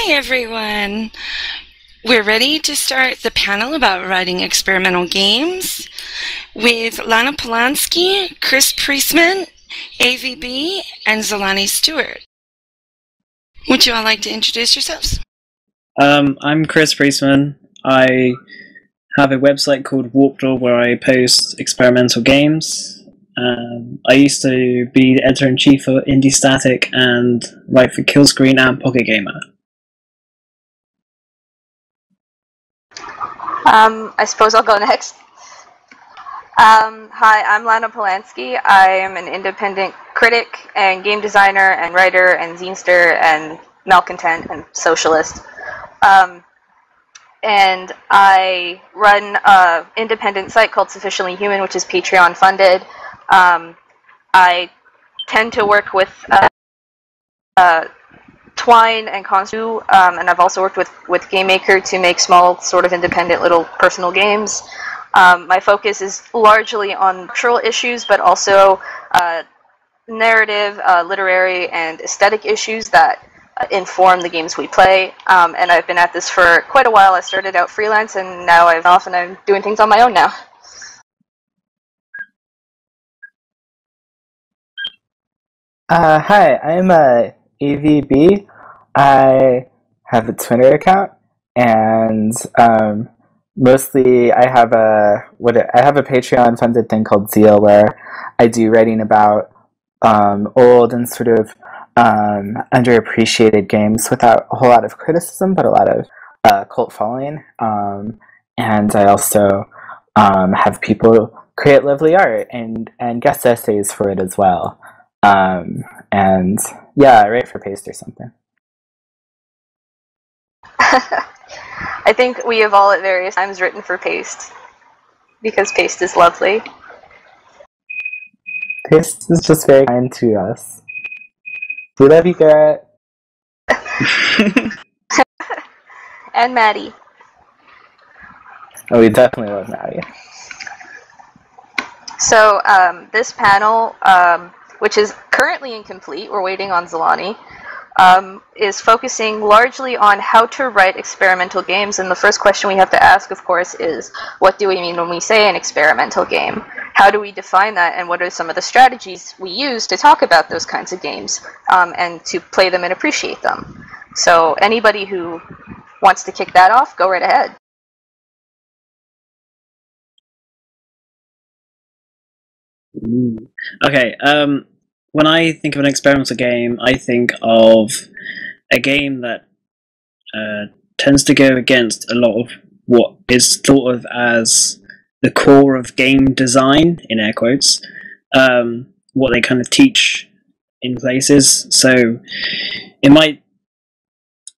Hi, everyone. We're ready to start the panel about writing experimental games with Lana Polansky, Chris Priestman, AVB, and Zolani Stewart. Would you all like to introduce yourselves? I'm Chris Priestman. I have a website called Warped Door where I post experimental games. I used to be the editor-in-chief for IndiE3 and write for Killscreen and Pocket Gamer. I suppose I'll go next. Hi, I'm Lana Polansky. I am an independent critic and game designer and writer and zinester and malcontent and socialist. And I run an independent site called Sufficiently Human, which is Patreon funded. I tend to work with Twine and Constu, and I've also worked with GameMaker to make small, sort of independent little personal games. My focus is largely on cultural issues, but also narrative, literary, and aesthetic issues that inform the games we play. And I've been at this for quite a while. I started out freelance, and now I'm doing things on my own now. Hi, I'm AVB. I have a Twitter account, and mostly I have a Patreon funded thing called Zeal, where I do writing about old and sort of underappreciated games without a whole lot of criticism, but a lot of cult following. And I also have people create lovely art and guest essays for it as well. And yeah, I write for Paste or something. I think we have all at various times written for Paste, because Paste is lovely. Paste is just very kind to us. We love you, Garrett. And Maddie. Oh, we definitely love Maddie. So this panel, which is currently incomplete, we're waiting on Zolani, is focusing largely on how to write experimental games. And the first question we have to ask, of course, is what do we mean when we say an experimental game? How do we define that, and what are some of the strategies we use to talk about those kinds of games and to play them and appreciate them? So anybody who wants to kick that off, go right ahead. Okay, when I think of an experimental game, I think of a game that tends to go against a lot of what is thought of as the core of game design, in air quotes, what they kind of teach in places. So it might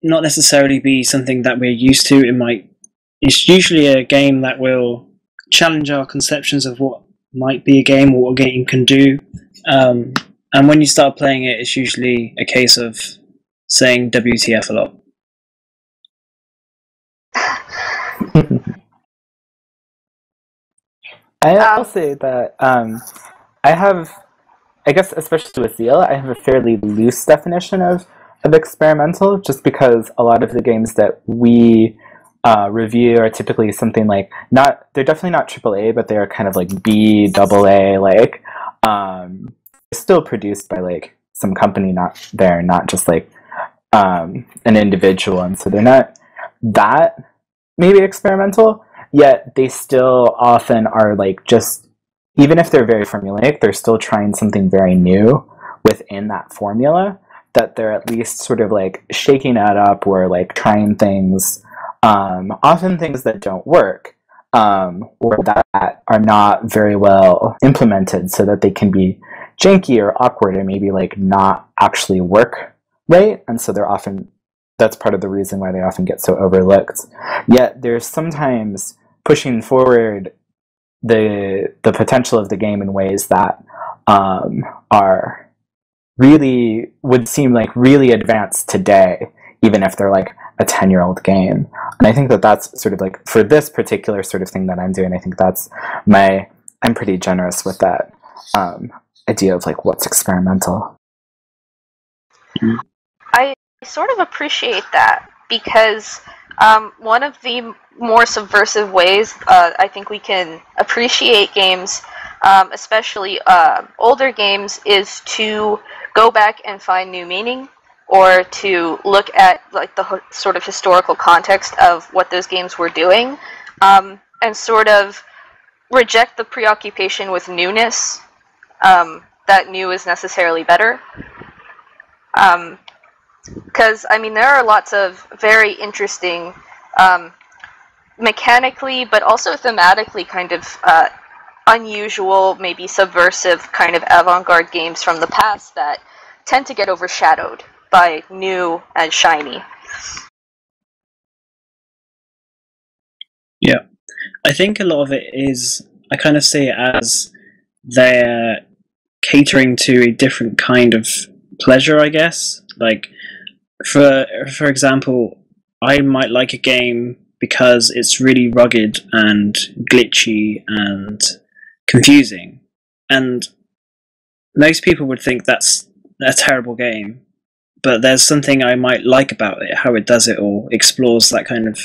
not necessarily be something that we're used to. It's usually a game that will challenge our conceptions of what might be a game or what a game can do. And when you start playing it, it's usually a case of saying WTF a lot. I'll say that I guess especially with Zeal, I have a fairly loose definition of experimental, just because a lot of the games that we review are typically something like, they're definitely not AAA, but they're kind of like B, AA, like, still produced by like some company, not just like an individual, and so they're not that maybe experimental, yet they still often are like, just even if they're very formulaic, they're still trying something very new within that formula, that they're at least sort of like shaking it up, or like trying things, often things that don't work, or that are not very well implemented, so that they can be janky or awkward and maybe like not actually work right, and so that's part of the reason why they often get so overlooked. Yet there's sometimes pushing forward the potential of the game in ways that are really, would seem like really advanced today, even if they're like a 10-year-old game. And I think that that's sort of like, for this particular sort of thing that I'm doing, I think that's I'm pretty generous with that idea of like what's experimental. I sort of appreciate that. because one of the more subversive ways I think we can appreciate games, especially older games, is to go back and find new meaning, or to look at like the sort of historical context of what those games were doing, and sort of reject the preoccupation with newness, that new is necessarily better. Because, I mean, there are lots of very interesting, mechanically, but also thematically kind of unusual, maybe subversive kind of avant-garde games from the past that tend to get overshadowed by new and shiny. Yeah. I think a lot of it is, I kind of see it as they're catering to a different kind of pleasure, I guess. Like, for example, I might like a game because it's really rugged and glitchy and confusing, and most people would think that's a terrible game, but there's something I might like about it, how it does it, or explores that kind of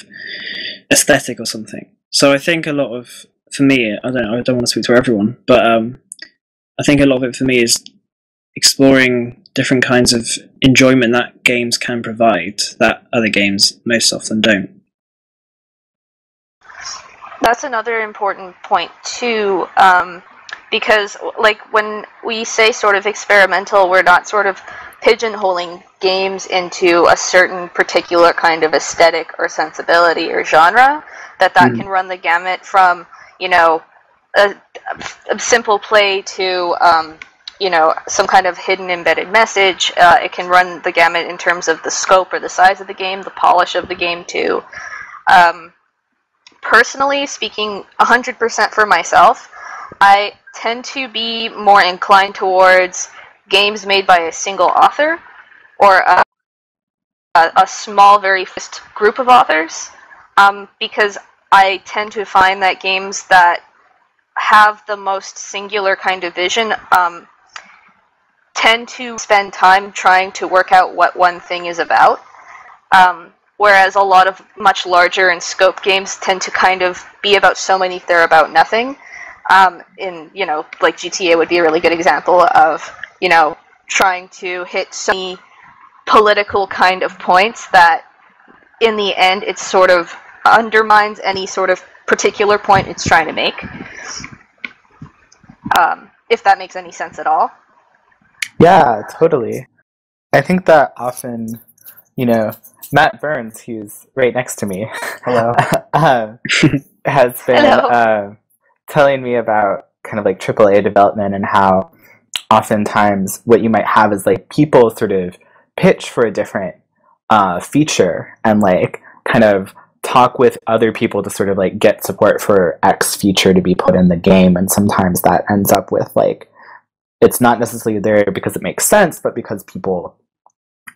aesthetic or something. So I think a lot of, for me, I don't want to speak to everyone, but I think a lot of it for me is exploring different kinds of enjoyment that games can provide that other games most often don't. That's another important point too, because like when we say sort of experimental, we're not sort of pigeonholing games into a certain particular kind of aesthetic or sensibility or genre. That can run the gamut from, you know, a simple play to you know, some kind of hidden embedded message. It can run the gamut in terms of the scope or the size of the game, the polish of the game too. Personally, speaking 100% for myself, I tend to be more inclined towards games made by a single author, or a small, very focused group of authors, because I tend to find that games that have the most singular kind of vision tend to spend time trying to work out what one thing is about, whereas a lot of much larger in scope games tend to kind of be about so many, they're about nothing. In, you know, like GTA would be a really good example of, you know, trying to hit so many political kind of points that in the end it sort of undermines any sort of particular point it's trying to make. If that makes any sense at all. Yeah, totally. I think that often, you know, Matt Burns, who's right next to me, Hello. has been telling me about kind of like AAA development and how oftentimes what you might have is like people sort of pitch for a different feature and like kind of talk with other people to sort of like get support for X feature to be put in the game, and sometimes that ends up with like, it's not necessarily there because it makes sense, but because people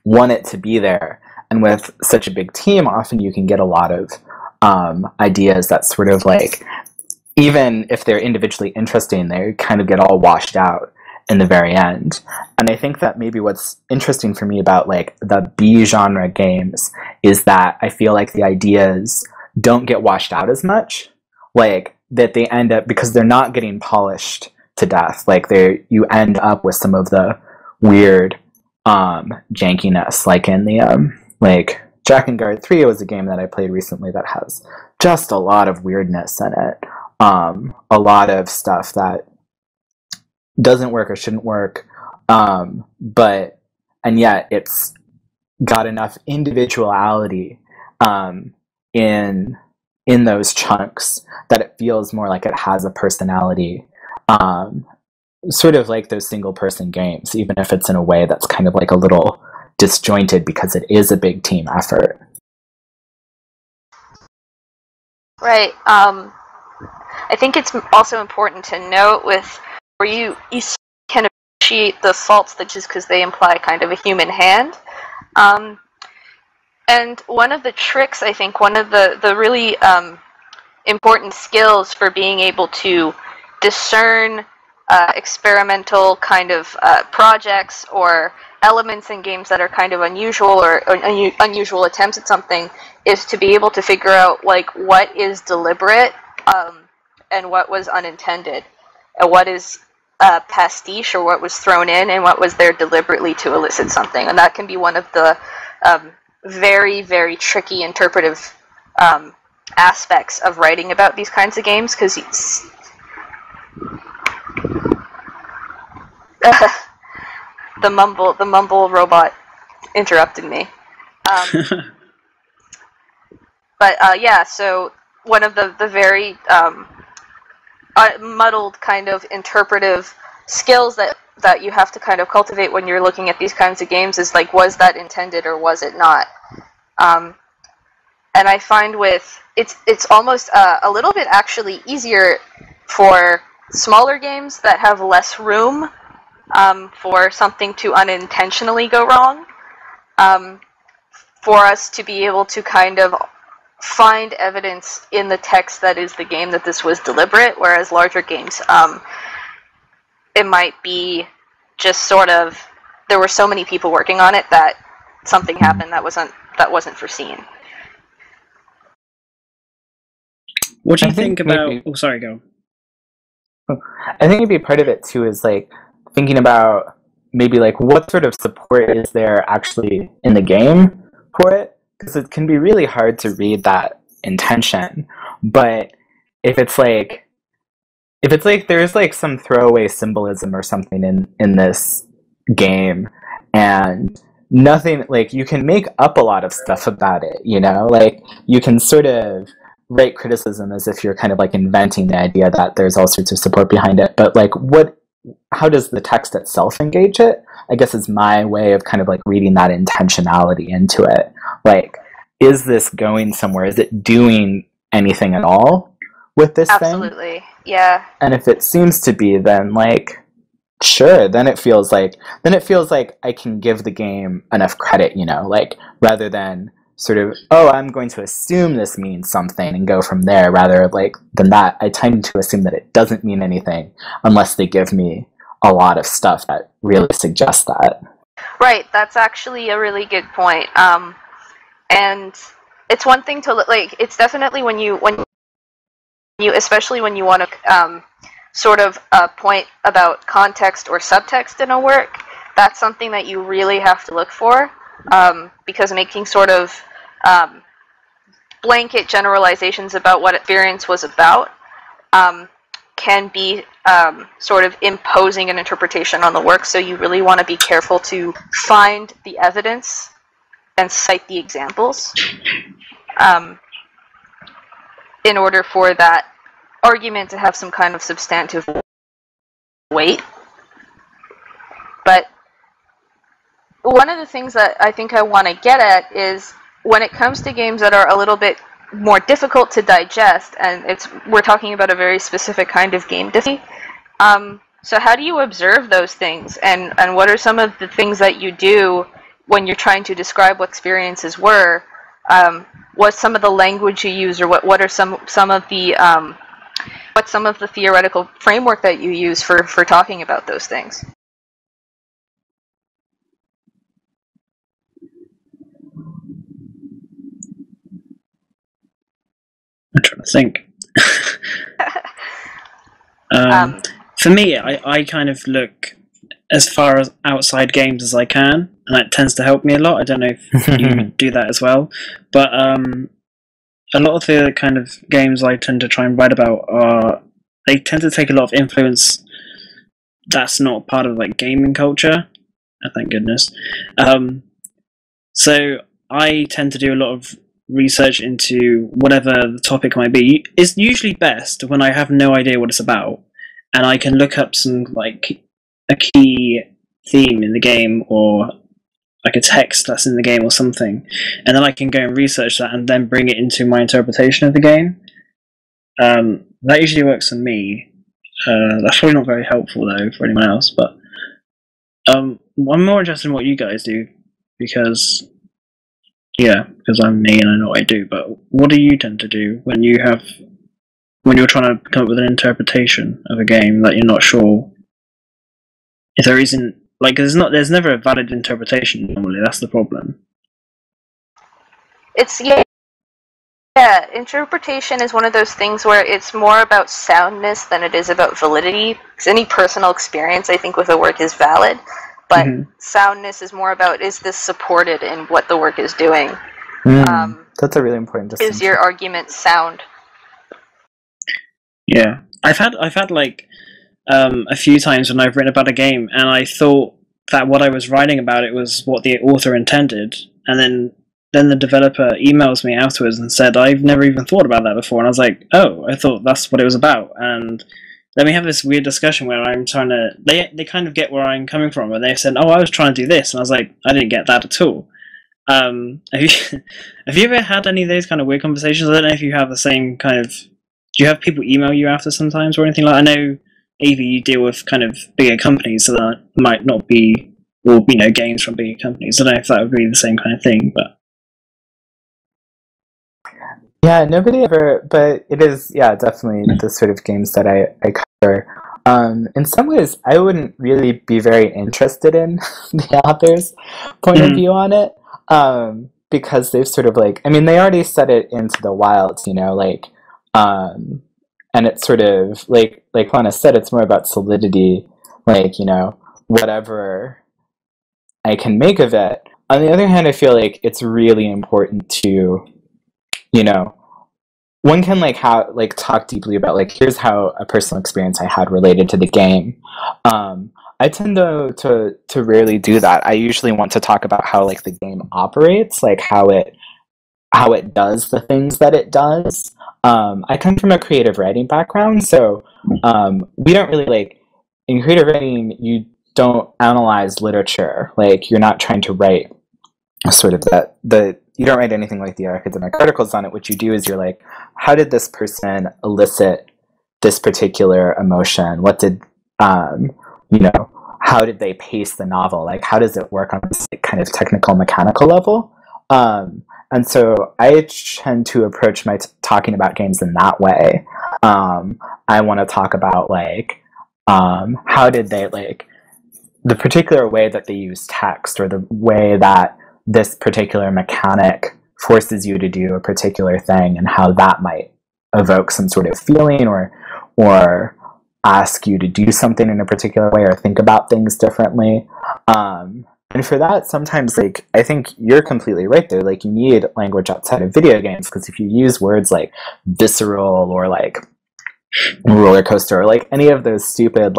want it to be there. And with such a big team, often you can get a lot of ideas that sort of like, even if they're individually interesting, they kind of get all washed out in the very end. And I think that maybe what's interesting for me about like the B genre games is that I feel like the ideas don't get washed out as much, like that they end up, because they're not getting polished to death, like you end up with some of the weird jankiness, like in the like Drakengard 3 was a game that I played recently that has just a lot of weirdness in it, a lot of stuff that doesn't work or shouldn't work, but and yet it's got enough individuality in those chunks that it feels more like it has a personality, sort of like those single person games, even if it's in a way that's kind of like a little disjointed because it is a big team effort. Right. I think it's also important to note with where you can appreciate the faults that just because they imply kind of a human hand. And one of the tricks, I think, one of the really important skills for being able to discern experimental kind of projects or elements in games that are kind of unusual or unusual attempts at something is to be able to figure out like what is deliberate and what was unintended, and what is pastiche or what was thrown in and what was there deliberately to elicit something. And that can be one of the very, very tricky interpretive aspects of writing about these kinds of games, because the mumble robot interrupted me. But yeah, so one of the very muddled kind of interpretive skills that you have to kind of cultivate when you're looking at these kinds of games is like, was that intended or was it not? And I find it's almost a little bit actually easier for smaller games that have less room for something to unintentionally go wrong, for us to be able to kind of find evidence in the text that is the game that this was deliberate, whereas larger games, it might be just sort of, there were so many people working on it that something happened that wasn't foreseen. What do you think about... Oh, sorry, go. I think maybe part of it, too, is, like, thinking about maybe, like, what sort of support is there actually in the game for it? Because it can be really hard to read that intention. But if it's like there's, like, some throwaway symbolism or something in this game, and nothing, like, you can make up a lot of stuff about it, you know? Like, you can sort of write criticism as if you're kind of like inventing the idea that there's all sorts of support behind it, but like how does the text itself engage it, I guess, is my way of kind of like reading that intentionality into it. Like, is this going somewhere? Is it doing anything at all with this thing? Absolutely, yeah. And if it seems to be, then like, sure, then it feels like I can give the game enough credit, you know, like, rather than sort of, oh, I'm going to assume this means something and go from there, rather like than that, I tend to assume that it doesn't mean anything unless they give me a lot of stuff that really suggests that. Right, that's actually a really good point. And it's one thing to, like, it's definitely when you especially when you want to sort of point about context or subtext in a work, that's something that you really have to look for, because making sort of blanket generalizations about what experience was about can be sort of imposing an interpretation on the work, so you really want to be careful to find the evidence and cite the examples in order for that argument to have some kind of substantive weight. But one of the things that I think I want to get at is when it comes to games that are a little bit more difficult to digest, and we're talking about a very specific kind of game difficulty. So how do you observe those things, and what are some of the things that you do when you're trying to describe what experiences were? What's some of the language you use, or what are some of the what's some of the theoretical framework that you use for talking about those things? I'm trying to think. For me, I kind of look as far as outside games as I can, and that tends to help me a lot. I don't know if you do that as well, but a lot of the kind of games I tend to try and write about they tend to take a lot of influence that's not part of like gaming culture. Thank goodness. So I tend to do a lot of research into whatever the topic might be. It's usually best when I have no idea what it's about, and I can look up some like a key theme in the game, or like a text that's in the game or something, and then I can go and research that and then bring it into my interpretation of the game. That usually works for me. That's probably not very helpful though for anyone else, but I'm more interested in what you guys do, because I'm me and I know what I do. But what do you tend to do when you're trying to come up with an interpretation of a game that you're not sure if there isn't, like, there's never a valid interpretation normally. That's the problem. It's interpretation is one of those things where it's more about soundness than it is about validity. Because any personal experience, I think, with a work is valid, but soundness is more about, is this supported in what the work is doing? That's a really important distinction. Is your argument sound? Yeah, I've had like a few times when I've written about a game, and I thought that what I was writing about it was what the author intended, and then the developer emails me afterwards and said, I've never even thought about that before. And I was like, oh, I thought that's what it was about. And then we have this weird discussion where I'm trying to... They kind of get where I'm coming from, and they said, oh, I was trying to do this. And I was like, I didn't get that at all. Have you ever had any of those kind of weird conversations? I don't know if you have the same kind of... Do you have people email you after sometimes or anything like that? I know, Avi, you deal with kind of bigger companies, so that might not be... Or, games from bigger companies. I don't know if that would be the same kind of thing, but... Yeah, nobody ever, but it is, definitely the sort of games that I cover. In some ways, I wouldn't really be very interested in the author's point of view on it, because they've sort of they already set it into the wild, and it's sort of, like Lana said, it's more about solidity, whatever I can make of it. On the other hand, I feel like it's really important to, one can talk deeply about here's how a personal experience I had related to the game. I tend to rarely do that. I usually want to talk about how the game operates, how it does the things that it does. I come from a creative writing background, so we don't really in creative writing. You don't analyze literature. You're not trying to write sort of you don't write anything like the academic articles on it. What you do is you're how did this person elicit this particular emotion? What did, how did they pace the novel? How does it work on this kind of technical, mechanical level? And so I tend to approach my talking about games in that way. I want to talk about how did they the particular way that they use text, or the way that this particular mechanic forces you to do a particular thing, and how that might evoke some sort of feeling or ask you to do something in a particular way or think about things differently. And for that, sometimes I think you're completely right there. You need language outside of video games, because if you use words like visceral or roller coaster or any of those stupid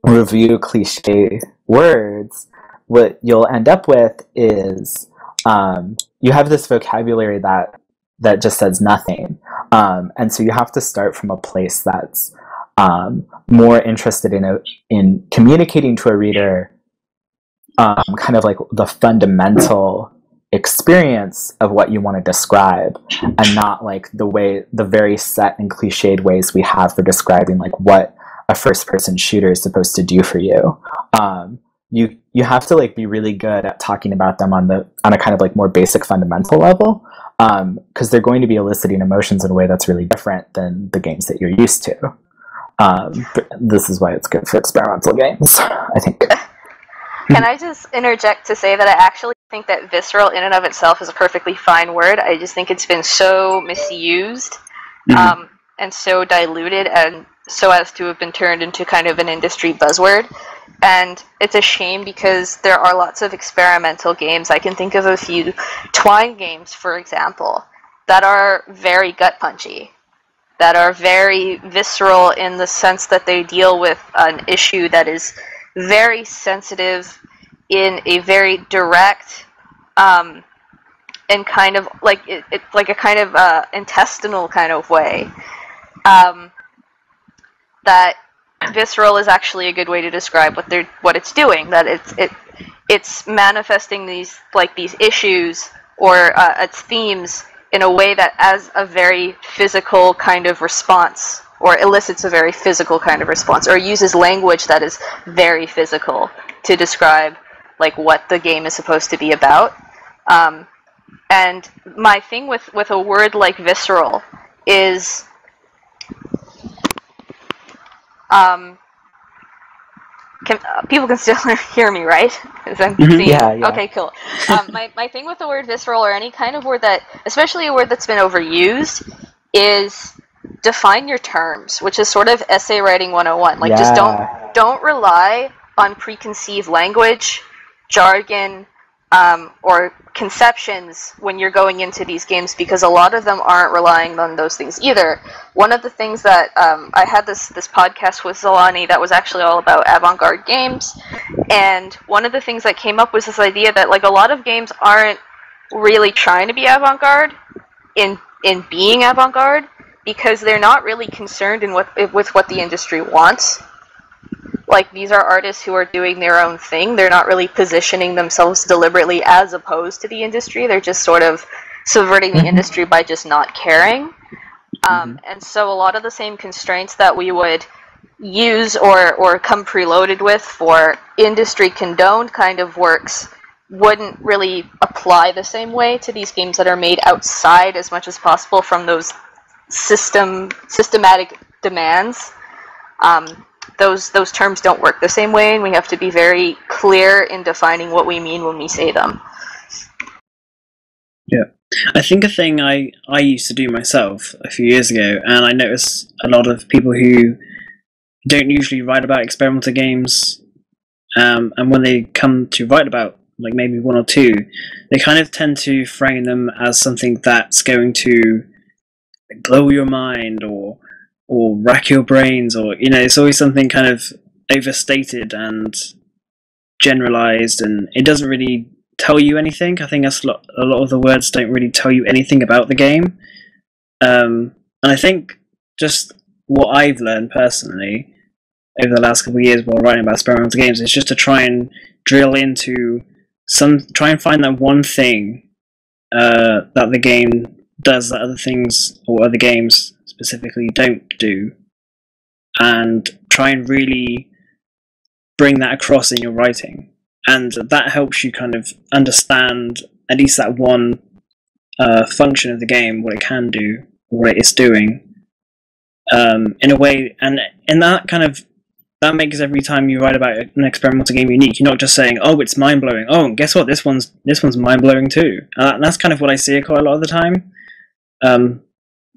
review cliche words, what you'll end up with is you have this vocabulary that just says nothing. And so you have to start from a place that's more interested in communicating to a reader kind of the fundamental experience of what you want to describe, and not the very set and cliched ways we have for describing what a first-person shooter is supposed to do for you. You have to be really good at talking about them on a kind of more basic fundamental level, because they're going to be eliciting emotions in a way that's really different than the games that you're used to. This is why it's good for experimental games, I think. Can I just interject to say that I actually think that visceral in and of itself is a perfectly fine word. I just think it's been so misused and so diluted, and so as to have been turned into kind of an industry buzzword. And it's a shame, because there are lots of experimental games. I can think of a few Twine games, for example, that are very gut-punchy, that are very visceral in the sense that they deal with an issue that is very sensitive in a very direct and kind of a kind of intestinal kind of way. That visceral is actually a good way to describe what it's doing. That it's manifesting these issues or its themes in a way that as a very physical kind of response, or elicits a very physical kind of response, or uses language that is very physical to describe what the game is supposed to be about. And my thing with a word like visceral is People can still hear me, right? Yeah. Okay, cool. My thing with the word visceral, or any kind of word that, especially a word that's been overused, is define your terms, which is sort of essay writing 101. Like, just don't rely on preconceived language, jargon, or conceptions when you're going into these games, because a lot of them aren't relying on those things either. One of the things that I had this podcast with Zolani that was actually all about avant-garde games, and one of the things that came up was this idea that, like, a lot of games aren't really trying to be avant-garde in being avant-garde, because they're not really concerned with what the industry wants. Like, these are artists who are doing their own thing. They're not really positioning themselves deliberately as opposed to the industry. They're just sort of subverting the industry by just not caring. And so a lot of the same constraints that we would use or come preloaded with for industry condoned kind of works wouldn't really apply the same way to these games that are made outside as much as possible from those systematic demands. Those terms don't work the same way, and we have to be very clear in defining what we mean when we say them. Yeah. I think a thing I used to do myself a few years ago, and I notice a lot of people who don't usually write about experimental games, and when they come to write about, like, maybe one or two, they kind of tend to frame them as something that's going to blow your mind or rack your brains, or, you know, it's always something kind of overstated and generalized, and it doesn't really tell you anything. I think a lot of the words don't really tell you anything about the game. And I think just what I've learned personally over the last couple of years while writing about experimental games is just to try and drill into try and find that one thing that the game does that other things or other games specifically don't do, and try and really bring that across in your writing, and that helps you kind of understand at least that one function of the game, what it can do, what it is doing, in a way, and in that makes every time you write about an experimental game unique. You're not just saying, "Oh, it's mind blowing." Oh, and guess what? This one's mind blowing too. And that's kind of what I see quite a lot of the time.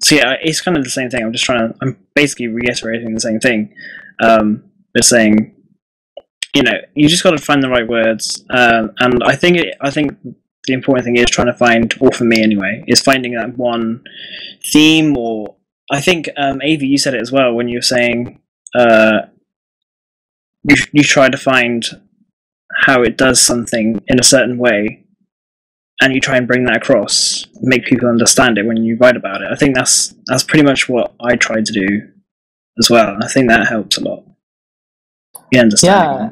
So yeah, it's kind of the same thing. I'm basically reiterating the same thing. Just saying, you know, you just got to find the right words. And I think the important thing is trying to find, or for me anyway, is finding that one theme. Or I think Avi, you said it as well when you were saying you try to find how it does something in a certain way, and you try and bring that across, make people understand it when you write about it. I think that's pretty much what I tried to do as well. I think that helps a lot. Yeah,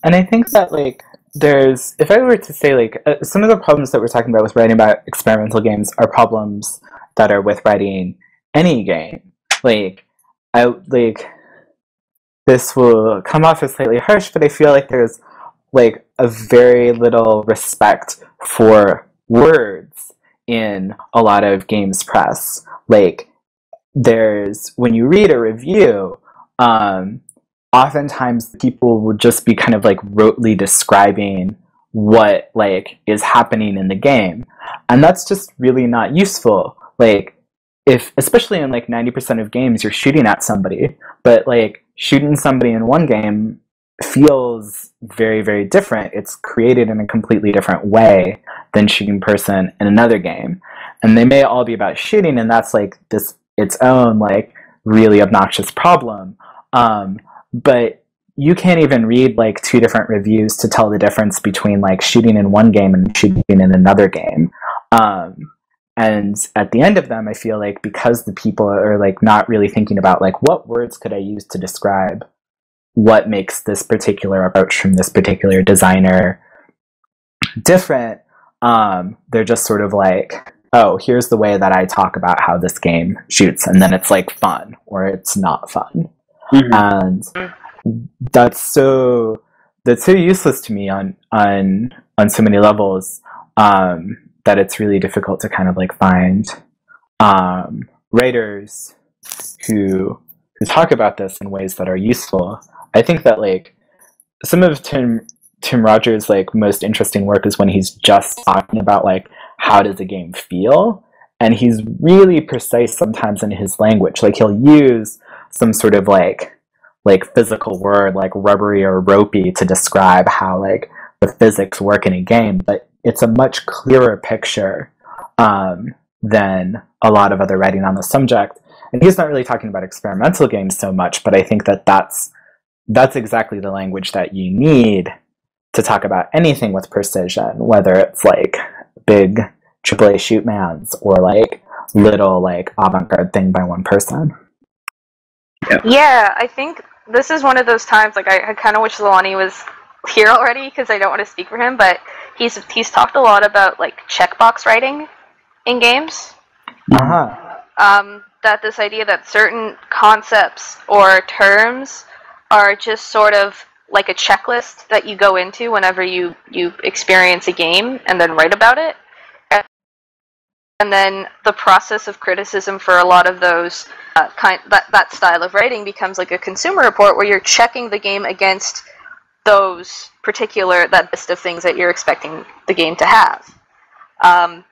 and I think that, like, if I were to say, like, some of the problems that we're talking about with writing about experimental games are problems that are with writing any game. This will come off as slightly harsh, but I feel like there's, like, a very little respect for words in a lot of games press. Like, when you read a review, oftentimes people would just be kind of, like, rotely describing what, like, is happening in the game, and that's just really not useful. Like, especially in, like, 90% of games, you're shooting at somebody, but, like, shooting somebody in one game feels very, very different. It's created in a completely different way than shooting person in another game, and they may all be about shooting, and that's, like, its own, like, really obnoxious problem. But you can't even read, like, two different reviews to tell the difference between, like, shooting in one game and shooting in another game. And at the end of them, I feel like, because the people are, like, not really thinking about, like, what words could I use to describe what makes this particular approach from this particular designer different, they're just sort of like, oh, here's the way that I talk about how this game shoots, and then it's, like, fun, or it's not fun. And that's so useless to me on so many levels, that it's really difficult to kind of, like, find writers who talk about this in ways that are useful. I think that like some of Tim Rogers' like most interesting work is when he's just talking about like how does a game feel, and he's really precise sometimes in his language. Like he'll use some sort of like physical word like rubbery or ropey to describe how like the physics work in a game, but it's a much clearer picture than a lot of other writing on the subject. And he's not really talking about experimental games so much, but I think that that's exactly the language that you need to talk about anything with precision, whether it's like big AAA shootmans or like little like avant-garde thing by one person. Yeah, I think this is one of those times, like, I kind of wish Zolani was here already, because I don't want to speak for him, but he's talked a lot about, like, checkbox writing in games. That this idea that certain concepts or terms are just sort of like a checklist that you go into whenever you experience a game and then write about it. And then the process of criticism for a lot of those that style of writing becomes like a consumer report where you're checking the game against those that list of things that you're expecting the game to have. And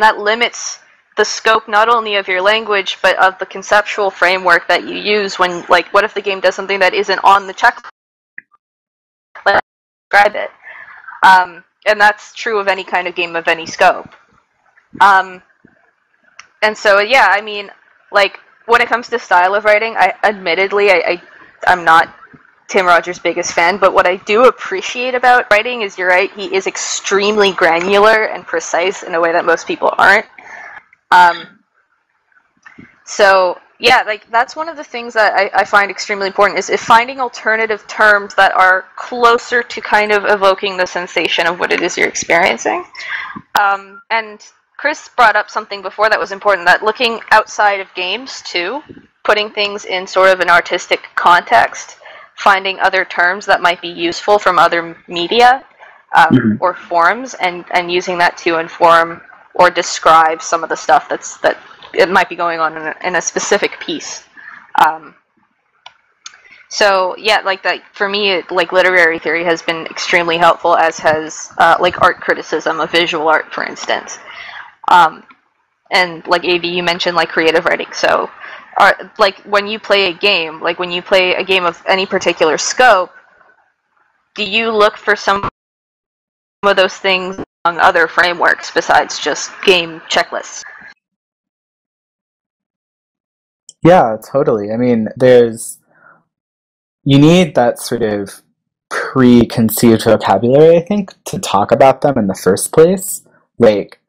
that limits the scope not only of your language, but of the conceptual framework that you use when, like, what if the game does something that isn't on the checklist? Let's describe it. And that's true of any kind of game of any scope. And so, yeah, I mean, like, when it comes to style of writing, I'm not Tim Rogers' biggest fan, but what I do appreciate about writing is, you're right, he is extremely granular and precise in a way that most people aren't. So, yeah, like, that's one of the things that I find extremely important, is finding alternative terms that are closer to kind of evoking the sensation of what it is you're experiencing. And Chris brought up something before that was important, that looking outside of games, too, putting things in sort of an artistic context, finding other terms that might be useful from other media or forms, and using that to inform or describe some of the stuff that it might be going on in a specific piece. So yeah, like that for me, like literary theory has been extremely helpful, as has like art criticism of visual art, for instance. And like AV, you mentioned like creative writing. So, like when you play a game, of any particular scope, do you look for some of those things among other frameworks besides just game checklists? Yeah, totally. I mean, you need that sort of preconceived vocabulary, I think, to talk about them in the first place. Like,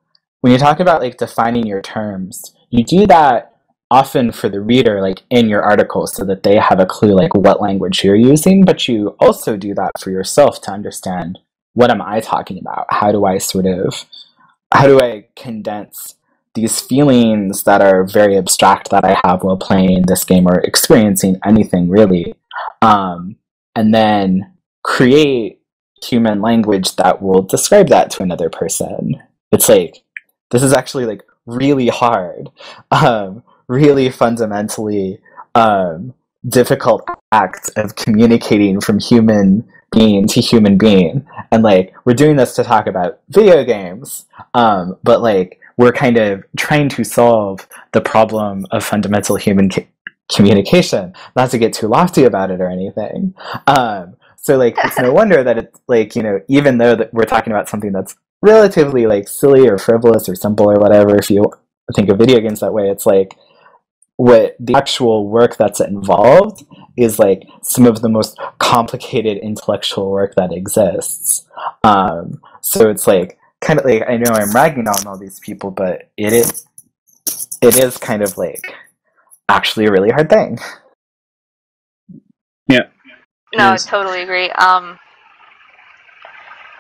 when you talk about, like, defining your terms, you do that often for the reader, like, in your article, so that they have a clue, like, what language you're using, but you also do that for yourself to understand, what am I talking about? How do I condense these feelings that are very abstract that I have while playing this game or experiencing anything really, and then create human language that will describe that to another person. It's like, this is actually like really hard, really fundamentally difficult act of communicating from human being to human being. And like, we're doing this to talk about video games, but like, we're kind of trying to solve the problem of fundamental human communication, not to get too lofty about it or anything. So like, it's no wonder that it's like, you know, even though that we're talking about something that's relatively like silly or frivolous or simple or whatever, if you think of video games that way, it's like, what the actual work that's involved is like some of the most complicated intellectual work that exists. So it's like, kind of like, I know I'm ragging on all these people, but it is kind of like actually a really hard thing. Yeah. No, I totally agree.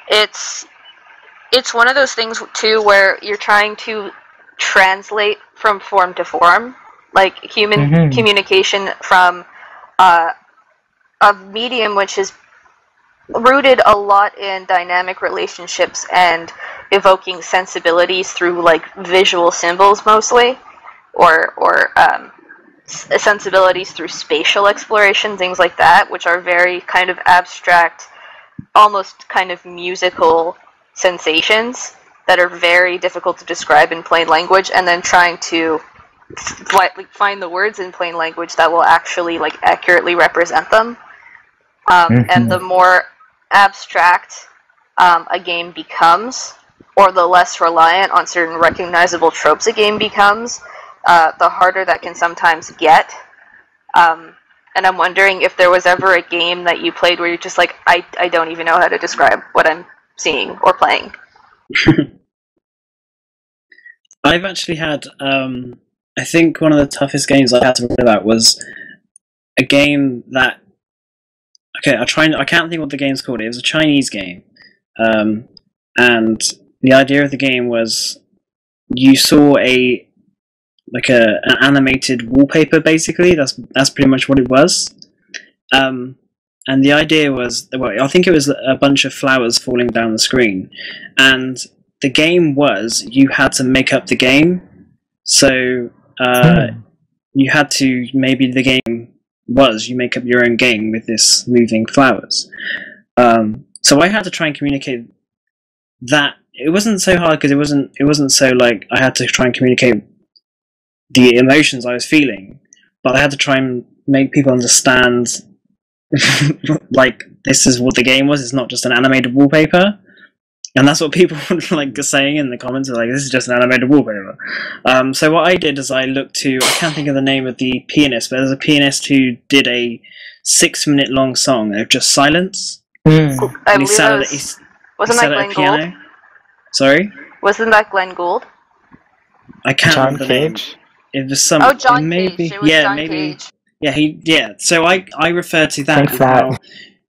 It's one of those things too where you're trying to translate from form to form, like human communication from a medium which is rooted a lot in dynamic relationships and evoking sensibilities through like visual symbols mostly, or sensibilities through spatial exploration, things like that, which are very kind of abstract, almost kind of musical sensations that are very difficult to describe in plain language, and then trying to find the words in plain language that will actually like accurately represent them. And the more abstract a game becomes, or the less reliant on certain recognizable tropes a game becomes, the harder that can sometimes get. And I'm wondering if there was ever a game that you played where you're just like, I don't even know how to describe what I'm seeing or playing. I've actually had, I think one of the toughest games I had to write about was a game that, okay, I can't think what the game's called. It was a Chinese game. And the idea of the game was you saw an animated wallpaper, basically. That's pretty much what it was. And the idea was, well, I think it was a bunch of flowers falling down the screen. And the game was, you had to make up the game. So you had to, maybe the game was, you make up your own game with this moving flowers. So I had to try and communicate that. It wasn't so hard because it wasn't so like I had to try and communicate the emotions I was feeling, but I had to try and make people understand like this is what the game was. It's not just an animated wallpaper, and that's what people were like saying in the comments. Like, this is just an animated wallpaper. So what I did is I looked to, I can't think of the name of the pianist, but there's a pianist who did a 6-minute long song of just silence. I believe wasn't that Glenn Gould? Sorry? Wasn't that Glenn Gould? I can't John remember the name. Cage? It was some. Oh, John maybe, Cage. It was yeah, John maybe. Cage. Yeah, So I referred to that. Thanks, that.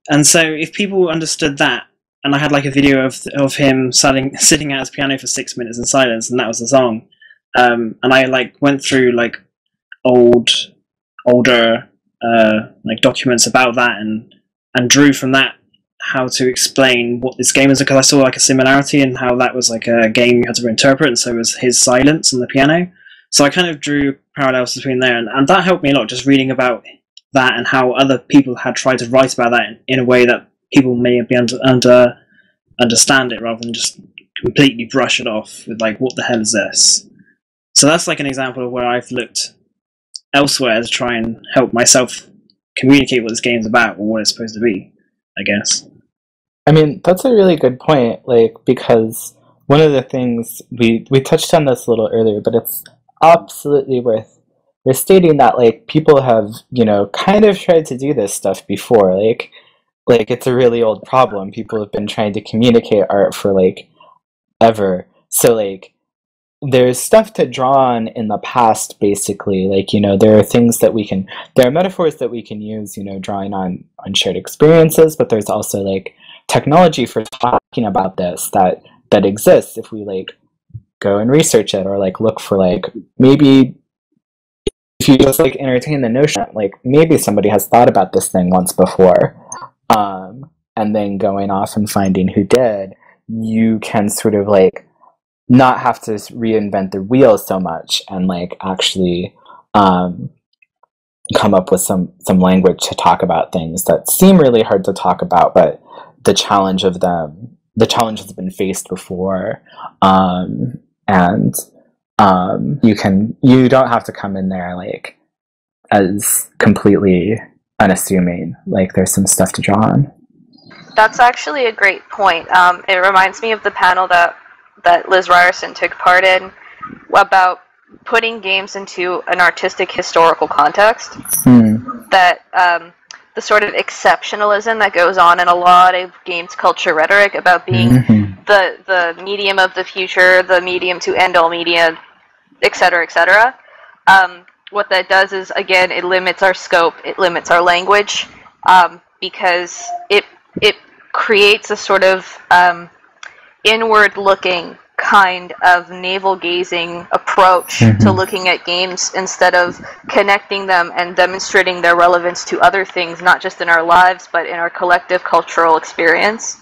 And so if people understood that, and I had like a video of him sitting at his piano for 6 minutes in silence, and that was the song. And I like went through like older like documents about that, and drew from that how to explain what this game is, because I saw like a similarity in how that was like a game you had to interpret, and so was his silence on the piano. So I kind of drew parallels between there, and that helped me a lot, just reading about that and how other people had tried to write about that in a way that people may be understand it, rather than just completely brush it off with like, what the hell is this? So that's like an example of where I've looked elsewhere to try and help myself communicate what this game's about, or what it's supposed to be, I guess. I mean, that's a really good point, like, because one of the things, we touched on this a little earlier, but it's absolutely worth stating that, like, people have, kind of tried to do this stuff before, like it's a really old problem. People have been trying to communicate art for, like, ever. So, like, there's stuff to draw on in the past, basically. Like, there are things that there are metaphors that we can use, drawing on shared experiences, but there's also, like, technology for talking about this that exists if we, like, go and research it, or, like, look for, like, maybe if you just, like, entertain the notion, like, maybe somebody has thought about this thing once before, and then going off and finding who did, you can sort of, like, not have to reinvent the wheel so much, and, like, actually come up with some language to talk about things that seem really hard to talk about, but the challenge has been faced before, and you don't have to come in there, like, as completely unassuming. Like, there's some stuff to draw on. That's actually a great point. It reminds me of the panel that Liz Ryerson took part in about putting games into an artistic historical context. That the sort of exceptionalism that goes on in a lot of games culture rhetoric about being the medium of the future, the medium to end all media, etc., etc. What that does is, again, it limits our scope, it limits our language, because it creates a sort of inward-looking kind of navel-gazing approach to looking at games, instead of connecting them and demonstrating their relevance to other things, not just in our lives, but in our collective cultural experience.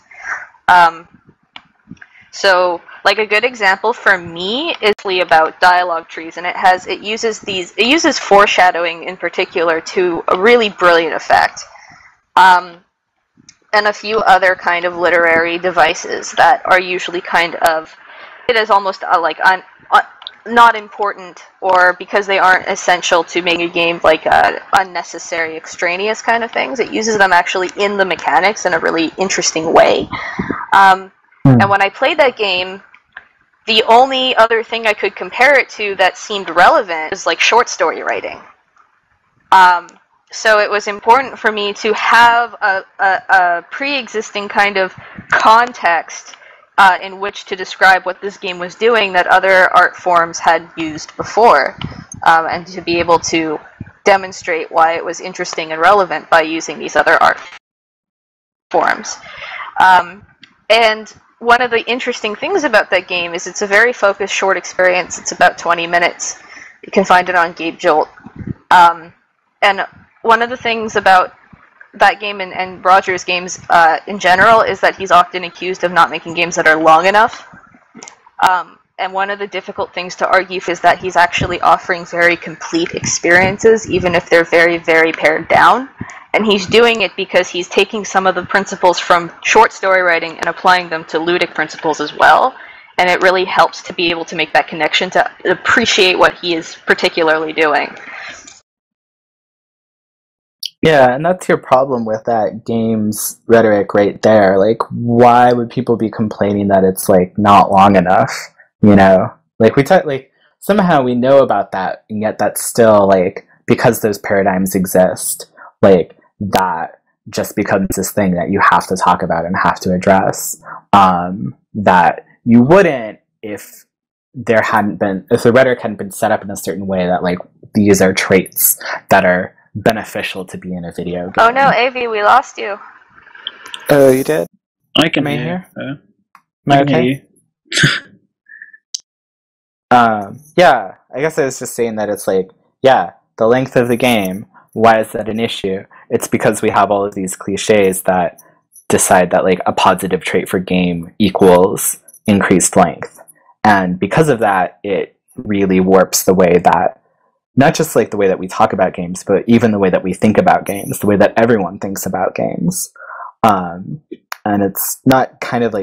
So, Like a good example for me is about dialogue trees, and it uses foreshadowing in particular to a really brilliant effect, and a few other kind of literary devices that are usually kind of it is almost not important, or because they aren't essential to make a game, like unnecessary extraneous kind of things. It uses them actually in the mechanics in a really interesting way. And when I played that game, the only other thing I could compare it to that seemed relevant is like short story writing. So it was important for me to have a pre-existing kind of context in which to describe what this game was doing that other art forms had used before, and to be able to demonstrate why it was interesting and relevant by using these other art forms. And one of the interesting things about that game is it's a very focused short experience. It's about 20 minutes. You can find it on Gabe Jolt. And one of the things about that game and Roger's games in general is that he's often accused of not making games that are long enough. And one of the difficult things to argue is that he's actually offering very complete experiences, even if they're very, very pared down. And he's doing it because he's taking some of the principles from short story writing and applying them to ludic principles as well. And it really helps to be able to make that connection, to appreciate what he is particularly doing. Yeah, and that's your problem with that game's rhetoric right there. Like, why would people be complaining that it's, like, not long enough? You know? Like, somehow we know about that, and yet that's still, like, because those paradigms exist, like, that just becomes this thing that you have to talk about and have to address. That you wouldn't if the rhetoric hadn't been set up in a certain way that, like, these are traits that are beneficial to be in a video game. Oh no, Avi, we lost you. Oh, you did? I can hear. Am I okay? Yeah, I guess I was just saying that it's like, yeah, the length of the game, why is that an issue? It's because we have all of these cliches that decide that, like, a positive trait for game equals increased length. And because of that, it really warps the way that, not just like the way that we talk about games, but even the way that we think about games, the way that everyone thinks about games. And it's not kind of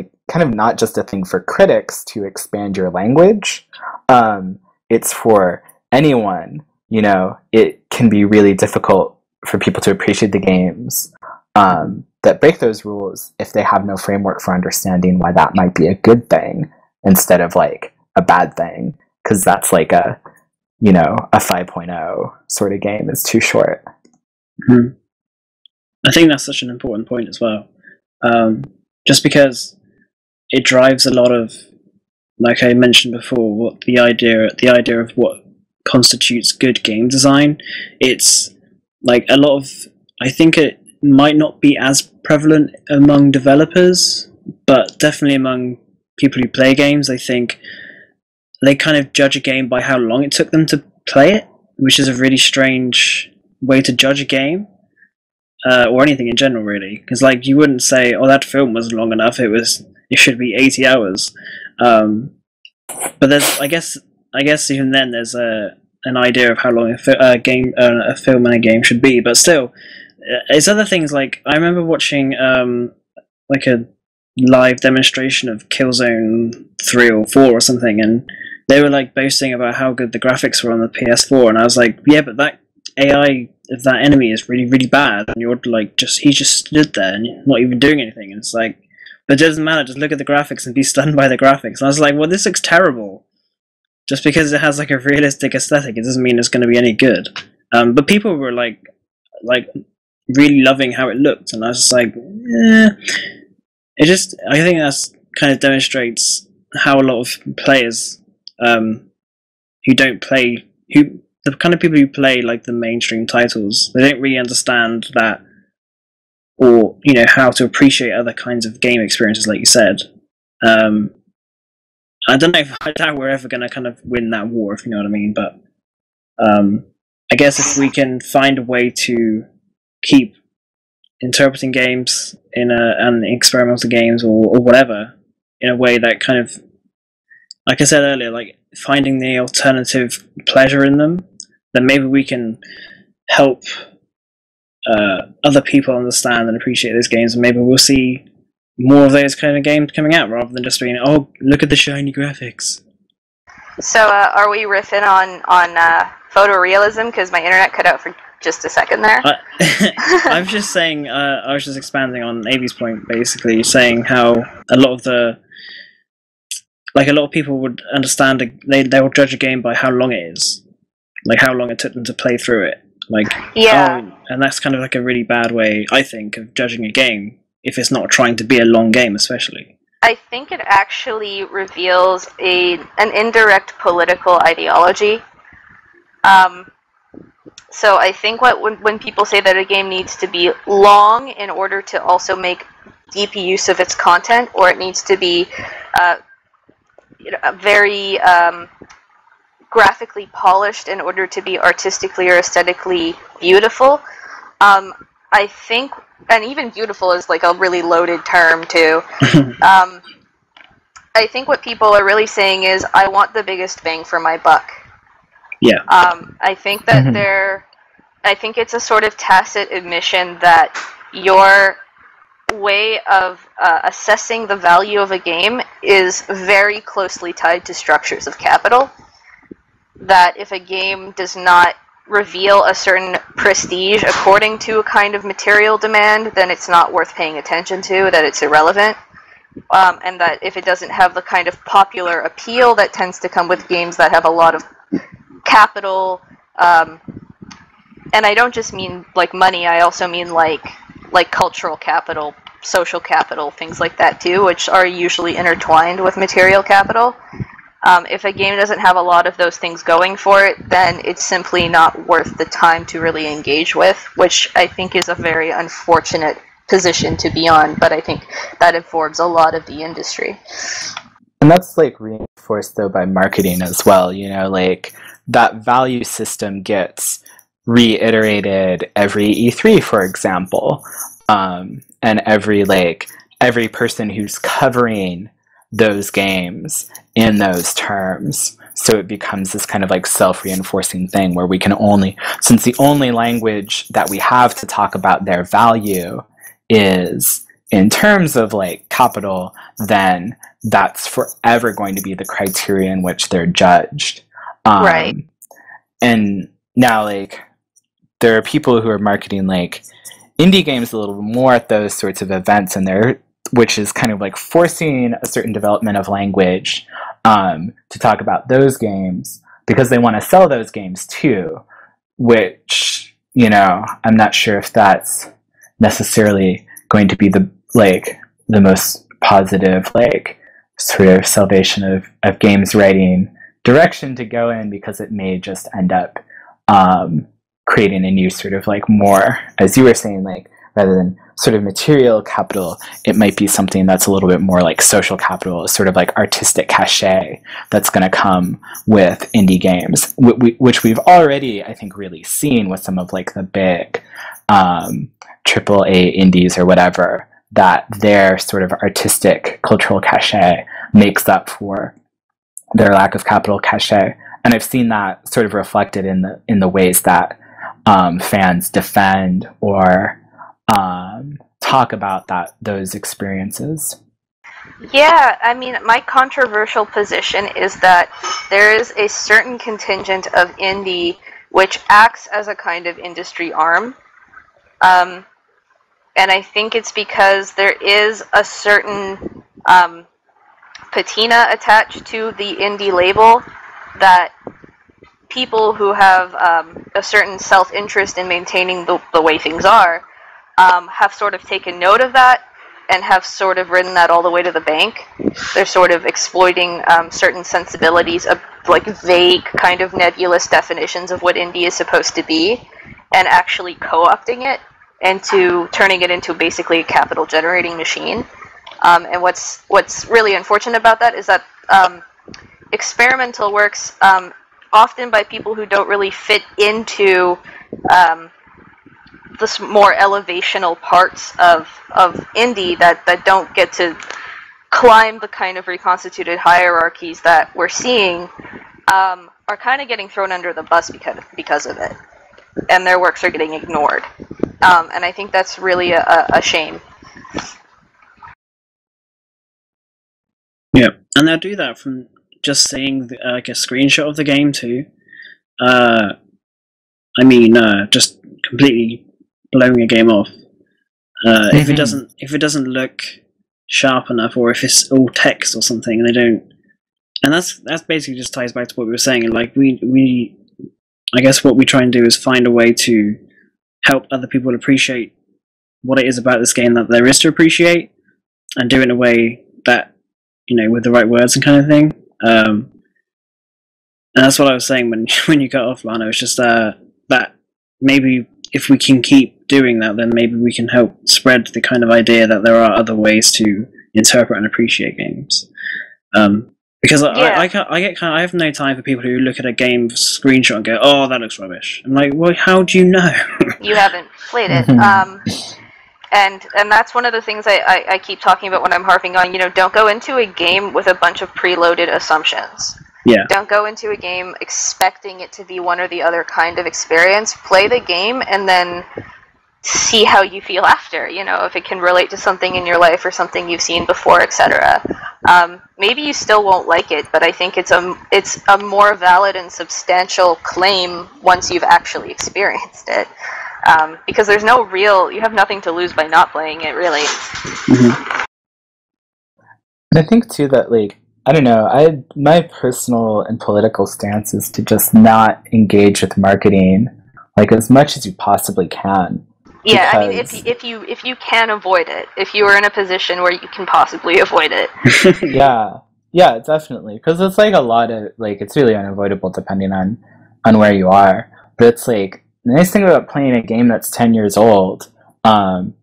not just a thing for critics to expand your language. It's for anyone. You know, it can be really difficult for people to appreciate the games that break those rules if they have no framework for understanding why that might be a good thing instead of like a bad thing, because that's like a 5.0 sort of game is too short. Mm-hmm. I think that's such an important point as well. Just because it drives a lot of, like I mentioned before, what the idea of what constitutes good game design. It's like a lot of, I think it might not be as prevalent among developers, but definitely among people who play games. I think they kind of judge a game by how long it took them to play it, which is a really strange way to judge a game, or anything in general, really. Because like you wouldn't say, "Oh, that film was long enough. It should be 80 hours." But there's, I guess even then there's an idea of how long a film and a game should be. But still, it's other things. Like I remember watching like a live demonstration of Killzone 3 or 4 or something, and they were like boasting about how good the graphics were on the PS4, and I was like, yeah, but that AI of that enemy is really, really bad, and you're like, he just stood there and not even doing anything, and it's like, but it doesn't matter, just look at the graphics and be stunned by the graphics. And I was like, well, this looks terrible. Just because it has like a realistic aesthetic, it doesn't mean it's going to be any good. But people were like really loving how it looked, and I was just like, I think that's kind of demonstrates how a lot of players the kind of people who play like the mainstream titles, they don't really understand that, or how to appreciate other kinds of game experiences, like you said. I don't know if I doubt we're ever going to kind of win that war, if you know what I mean, but I guess if we can find a way to keep interpreting games and experimental games or whatever in a way that kind of like I said earlier, like finding the alternative pleasure in them, then maybe we can help other people understand and appreciate those games, and maybe we'll see more of those kind of games coming out rather than just being, oh, look at the shiny graphics. So, are we riffing on photorealism? Because my internet cut out for just a second there. I was just saying, I was just expanding on Avi's point, basically saying how a lot of people would understand, they will judge a game by how long it is, like how long it took them to play through it. Like, yeah. And that's kind of like a really bad way, I think, of judging a game if it's not trying to be a long game, especially. I think it actually reveals an indirect political ideology. So I think when people say that a game needs to be long in order to also make deep use of its content, or it needs to be very graphically polished in order to be artistically or aesthetically beautiful, I think, and even beautiful is like a really loaded term too. I think what people are really saying is, I want the biggest bang for my buck. Yeah. I think that I think it's a sort of tacit admission that your way of assessing the value of a game is very closely tied to structures of capital. That if a game does not reveal a certain prestige according to a kind of material demand, then it's not worth paying attention to, that it's irrelevant. And that if it doesn't have the kind of popular appeal that tends to come with games that have a lot of capital, and I don't just mean like money, I also mean like cultural capital, social capital, things like that too, which are usually intertwined with material capital. If a game doesn't have a lot of those things going for it, then it's simply not worth the time to really engage with, which I think is a very unfortunate position to be on, but I think that informs a lot of the industry. And that's like reinforced though by marketing as well, you know, like that value system gets reiterated every E3, for example, and every person who's covering those games in those terms. So it becomes this kind of like self-reinforcing thing where we can only, since the only language that we have to talk about their value is in terms of like capital, then that's forever going to be the criteria in which they're judged. Right. And now like there are people who are marketing like indie games a little more at those sorts of events, and they're, which is kind of like forcing a certain development of language to talk about those games because they want to sell those games too, which, you know, I'm not sure if that's necessarily going to be the most positive like sort of salvation of games writing direction to go in, because it may just end up creating a new sort of like more, as you were saying, like rather than sort of material capital, it might be something that's a little bit more like social capital, sort of like artistic cachet that's going to come with indie games, which we've already, I think, really seen with some of like the big AAA indies or whatever, that their sort of artistic cultural cachet makes up for their lack of capital cachet. And I've seen that sort of reflected in the ways that fans defend or talk about those experiences. Yeah, I mean, my controversial position is that there is a certain contingent of indie which acts as a kind of industry arm. And I think it's because there is a certain patina attached to the indie label that people who have a certain self-interest in maintaining the way things are have sort of taken note of that and have sort of ridden that all the way to the bank. They're sort of exploiting certain sensibilities of like vague kind of nebulous definitions of what indie is supposed to be and actually co-opting it into turning it into basically a capital generating machine. And what's really unfortunate about that is that experimental works, often by people who don't really fit into the more elevational parts of indie that don't get to climb the kind of reconstituted hierarchies that we're seeing are kind of getting thrown under the bus because of it, and their works are getting ignored, and I think that's really a shame. Yeah, and they'll do that from just seeing like a screenshot of the game too. Just completely blowing a game off. If it doesn't look sharp enough, or if it's all text or something, and they don't, and that's basically just ties back to what we were saying. Like we I guess what we try and do is find a way to help other people appreciate what it is about this game that there is to appreciate, and do it in a way that, with the right words and kind of thing. And that's what I was saying when you got off, Lana. It's just that maybe if we can keep doing that, then maybe we can help spread the kind of idea that there are other ways to interpret and appreciate games. Because I have no time for people who look at a game screenshot and go, "Oh, that looks rubbish." I'm like, well, how do you know? You haven't played it. And that's one of the things I keep talking about when I'm harping on, don't go into a game with a bunch of preloaded assumptions. Yeah. Don't go into a game expecting it to be one or the other kind of experience. Play the game and then see how you feel after, if it can relate to something in your life or something you've seen before, etc. Maybe you still won't like it, but I think it's a more valid and substantial claim once you've actually experienced it. Because you have nothing to lose by not playing it, really. Mm-hmm. And I think too that, like, I don't know, my personal and political stance is to just not engage with marketing, like, as much as you possibly can. Yeah, I mean, if you can avoid it, if you are in a position where you can possibly avoid it. Yeah, definitely, because it's like a lot of, like, it's really unavoidable depending on where you are, but it's like, the nice thing about playing a game that's 10 years old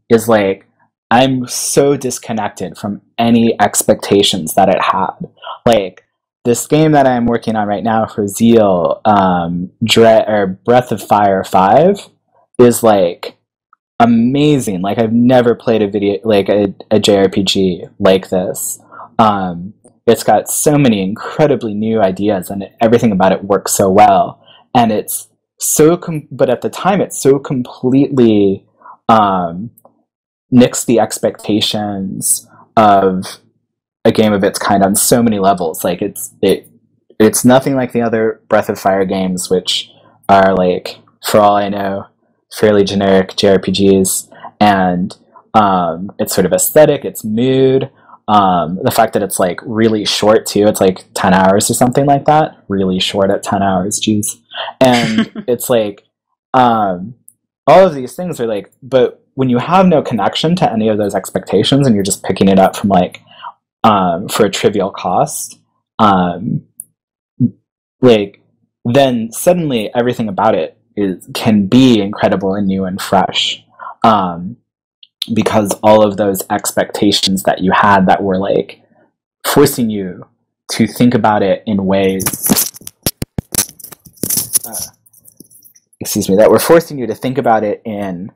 is, like, I'm so disconnected from any expectations that it had. Like, this game that I'm working on right now for Zeal, Breath of Fire 5, is, like, amazing. Like, I've never played a JRPG like this. It's got so many incredibly new ideas, and everything about it works so well. And it's but at the time, it's so completely nixed the expectations of a game of its kind on so many levels. Like, it's nothing like the other Breath of Fire games, which are, like, for all I know, fairly generic JRPGs. And it's sort of aesthetic, it's mood, the fact that it's, like, really short too. It's like 10 hours or something like that. Really short at 10 hours, geez. And it's like, all of these things are like, but when you have no connection to any of those expectations and you're just picking it up from, like, for a trivial cost, like, then suddenly everything about it can be incredible and new and fresh, because all of those expectations that you had that were, like, forcing you to think about it in ways that were forcing you to think about it in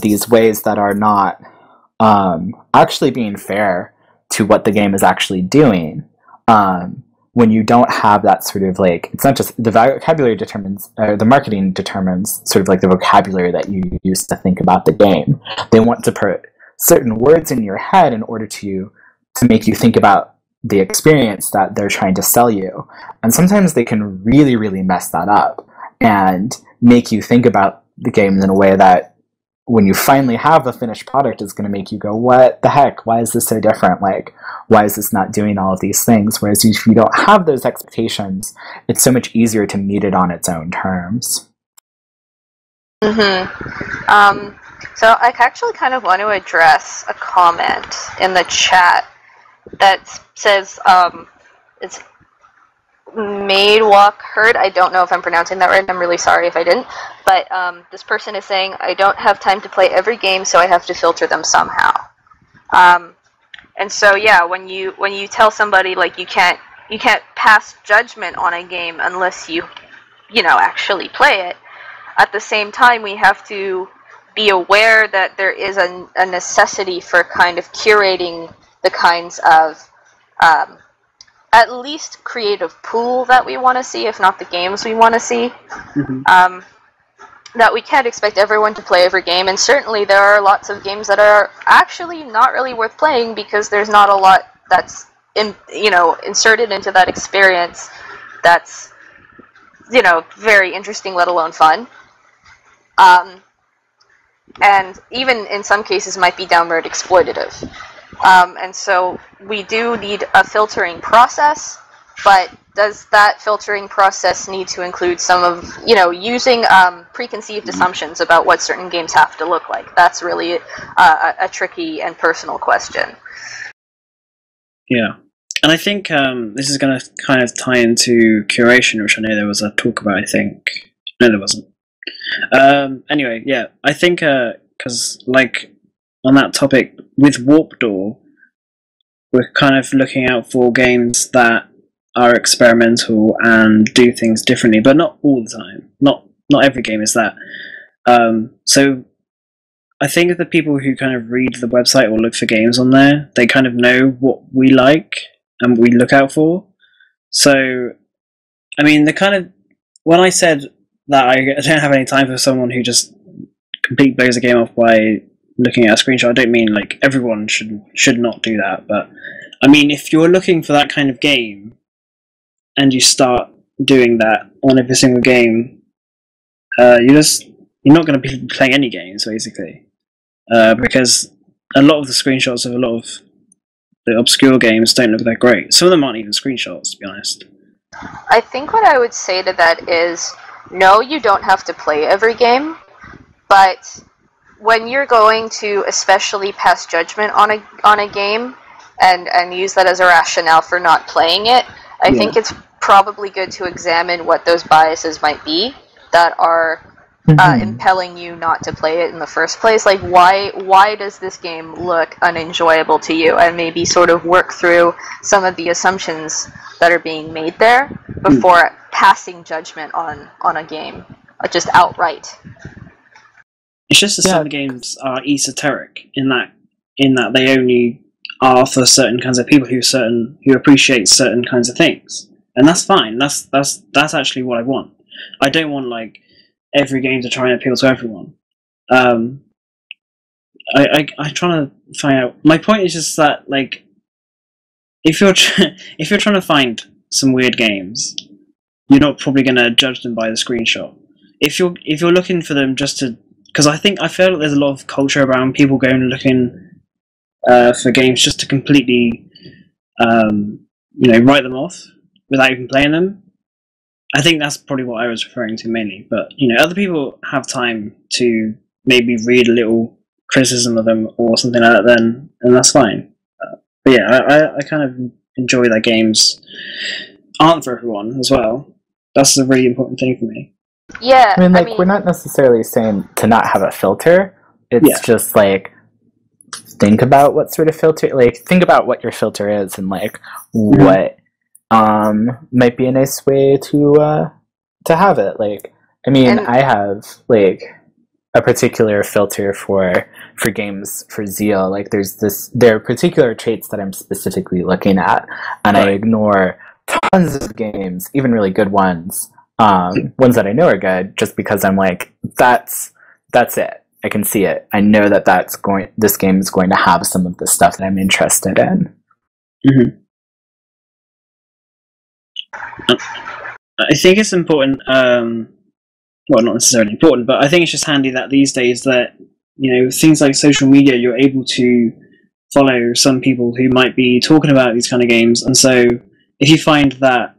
these ways that are not actually being fair to what the game is actually doing. When you don't have that sort of, like, it's not just the vocabulary determines, or the marketing determines sort of, like, the vocabulary that you use to think about the game. They want to put certain words in your head in order to make you think about the experience that they're trying to sell you. And sometimes they can really, really mess that up and make you think about the game in a way that, when you finally have the finished product, is going to make you go, what the heck? Why is this so different? Like, why is this not doing all of these things? Whereas if you don't have those expectations, it's so much easier to meet it on its own terms. Mm-hmm. So I actually kind of want to address a comment in the chat that says, it's Made Walk Heard. I don't know if I'm pronouncing that right. I'm really sorry if I didn't. But this person is saying, I don't have time to play every game, so I have to filter them somehow. And so, yeah, when you tell somebody, like, you can't pass judgment on a game unless you actually play it. At the same time, we have to be aware that there is a necessity for kind of curating the kinds of at least creative pool that we want to see, if not the games we want to see. Mm-hmm. That we can't expect everyone to play every game, and certainly there are lots of games that are actually not really worth playing because there's not a lot that's inserted into that experience that's very interesting, let alone fun. And even in some cases might be downright exploitative. And so we do need a filtering process, but does that filtering process need to include some of, using preconceived assumptions about what certain games have to look like? That's really a tricky and personal question. Yeah. And I think this is going to kind of tie into curation, which I know there was a talk about, I think. No, there wasn't. Anyway, yeah, I think, because, on that topic, with Warp Door, we're kind of looking out for games that are experimental and do things differently, but not all the time. Not every game is that. So I think the people who kind of read the website or look for games on there, they kind of know what we like and we look out for. So, I mean, when I said that I don't have any time for someone who just completely blows a game off by looking at a screenshot, I don't mean everyone should not do that, but I mean, if you're looking for that kind of game and you start doing that on every single game, you're not going to be playing any games, basically, because a lot of the screenshots of a lot of the obscure games don't look that great. Some of them aren't even screenshots, to be honest. I think what I would say to that is, no, you don't have to play every game, but when you're going to especially pass judgment on a game and use that as a rationale for not playing it, I think it's probably good to examine what those biases might be that are impelling you not to play it in the first place. Like, why does this game look unenjoyable to you? And maybe sort of work through some of the assumptions that are being made there before passing judgment on a game, just outright. It's just that some games are esoteric in that they only are for certain kinds of people who appreciate certain kinds of things, and that's fine. That's actually what I want. I don't want every game to try and appeal to everyone. I'm trying to find out. My point is just that if you're trying to find some weird games, you're not probably going to judge them by the screenshot. If you're looking for them just to, because I feel like there's a lot of culture around people going and looking for games just to completely write them off without even playing them. I think that's probably what I was referring to mainly, but other people have time to maybe read a little criticism of them or something like that, then, and that's fine. But yeah, I kind of enjoy that games aren't for everyone as well. That's a really important thing for me. Yeah, I mean, we're not necessarily saying to not have a filter. It's just think about what sort of filter, think about what your filter is and what might be a nice way to have it. I have a particular filter for games for Zeal. There are particular traits that I'm specifically looking at, and I ignore tons of games, even really good ones, ones that I know are good, just because I'm that's it. I can see it. I know that this game is going to have some of the stuff that I'm interested in. Mm-hmm. I think it's important, well, not necessarily important, but I think it's just handy that these days that, things like social media, you're able to follow some people who might be talking about these kind of games, and so if you find that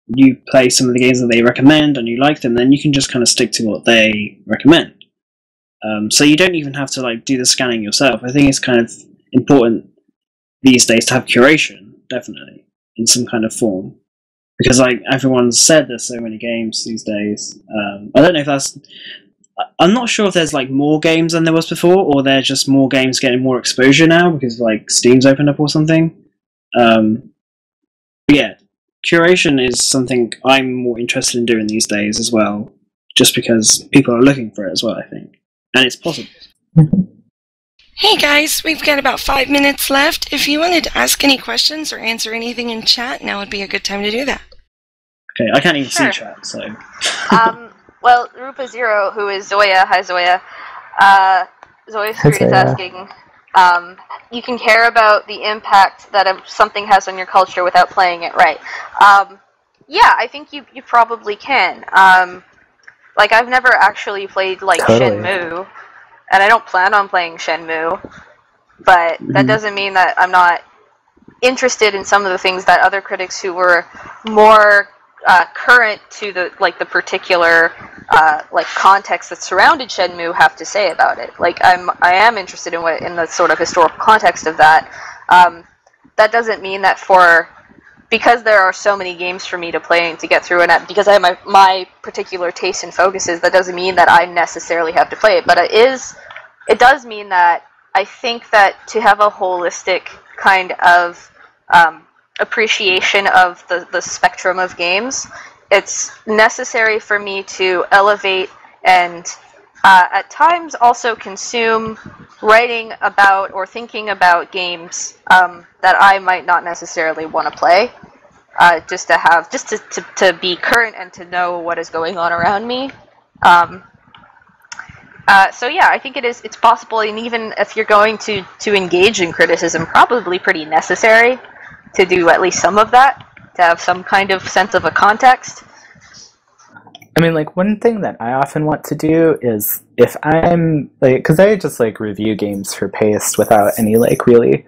you play some of the games that they recommend and you like them, then you can just kind of stick to what they recommend. So you don't even have to do the scanning yourself. I think it's kind of important these days to have curation, definitely, in some kind of form. Because everyone's said there's so many games these days. I don't know if that's... I'm not sure if there's more games than there was before, or they're just more games getting more exposure now because Steam's opened up or something. But yeah, curation is something I'm more interested in doing these days as well, just because people are looking for it as well, I think. and it's possible. Hey guys, we've got about 5 minutes left. If you wanted to ask any questions or answer anything in chat, now would be a good time to do that. Okay, I can't even Sure. see chat, so. Well, Rupa Zero, who is Zoya, hi Zoya. Zoya Street is asking, you can care about the impact that something has on your culture without playing it right. Yeah, I think you probably can. Like, I've never actually played, like, Shenmue, and I don't plan on playing Shenmue, but that doesn't mean that I'm not interested in some of the things that other critics who were more current to the particular context that surrounded Shenmue have to say about it. Like, I am interested in the sort of historical context of that. That doesn't mean that because there are so many games for me to play and to get through, and because I have my particular tastes and focuses, that doesn't mean that I necessarily have to play it. But it does mean that I think that to have a holistic kind of appreciation of the spectrum of games, it's necessary for me to elevate and at times also consume writing about or thinking about games that I might not necessarily want to play, just to be current and to know what is going on around me. So yeah, I think it's possible, and even if you're going to engage in criticism, probably pretty necessary to do at least some of that, to have some kind of sense of a context. I mean, like, one thing that I often want to do is, if I'm, like, because I just, like, review games for paste without any, like, really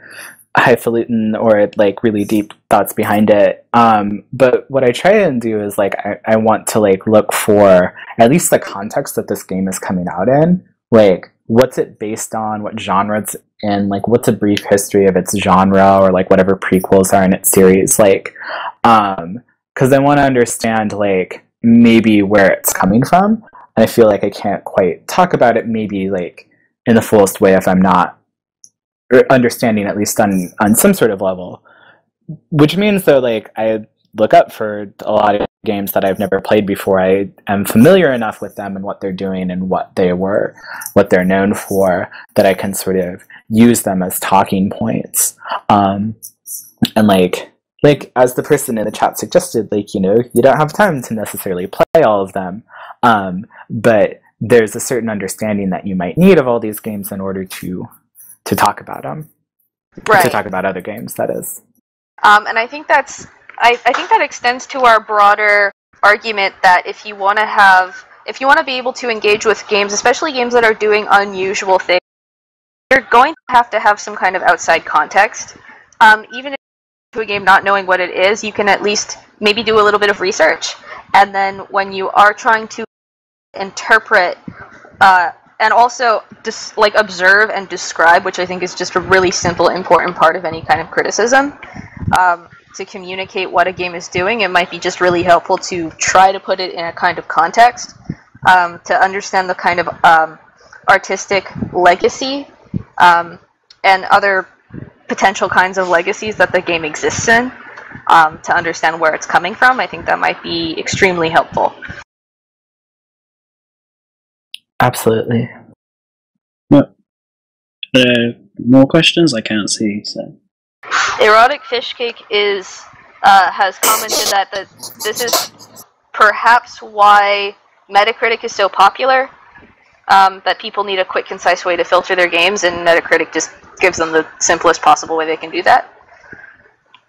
highfalutin or, like, really deep thoughts behind it. But what I try and do is, like, I want to, like, look for at least the context that this game is coming out in. Like, what's it based on, what genre it's in, like, what's a brief history of its genre, or, like, whatever prequels are in its series, like, because I want to understand, like, maybe where it's coming from, and I feel like I can't quite talk about it maybe, like, in the fullest way if I'm not understanding, at least on some sort of level. Which means, though, like, I look up for a lot of games that I've never played before. I am familiar enough with them and what they're doing and what they're known for, that I can sort of use them as talking points. And like as the person in the chat suggested, like, you know, you don't have time to necessarily play all of them, but there's a certain understanding that you might need of all these games in order to talk about them, right? To talk about other games, that is. And I think I think that extends to our broader argument that if you want to be able to engage with games, especially games that are doing unusual things, you're going to have some kind of outside context. Even if to a game not knowing what it is, you can at least maybe do a little bit of research, and then when you are trying to interpret and also just like observe and describe, which I think is just a really simple, important part of any kind of criticism, to communicate what a game is doing, it might be just really helpful to try to put it in a kind of context, to understand the kind of artistic legacy and other potential kinds of legacies that the game exists in, to understand where it's coming from. I think that might be extremely helpful. Absolutely. Well, more questions? I can't see, so. Erotic Fishcake has commented that this is perhaps why Metacritic is so popular, that people need a quick, concise way to filter their games, and Metacritic just gives them the simplest possible way they can do that.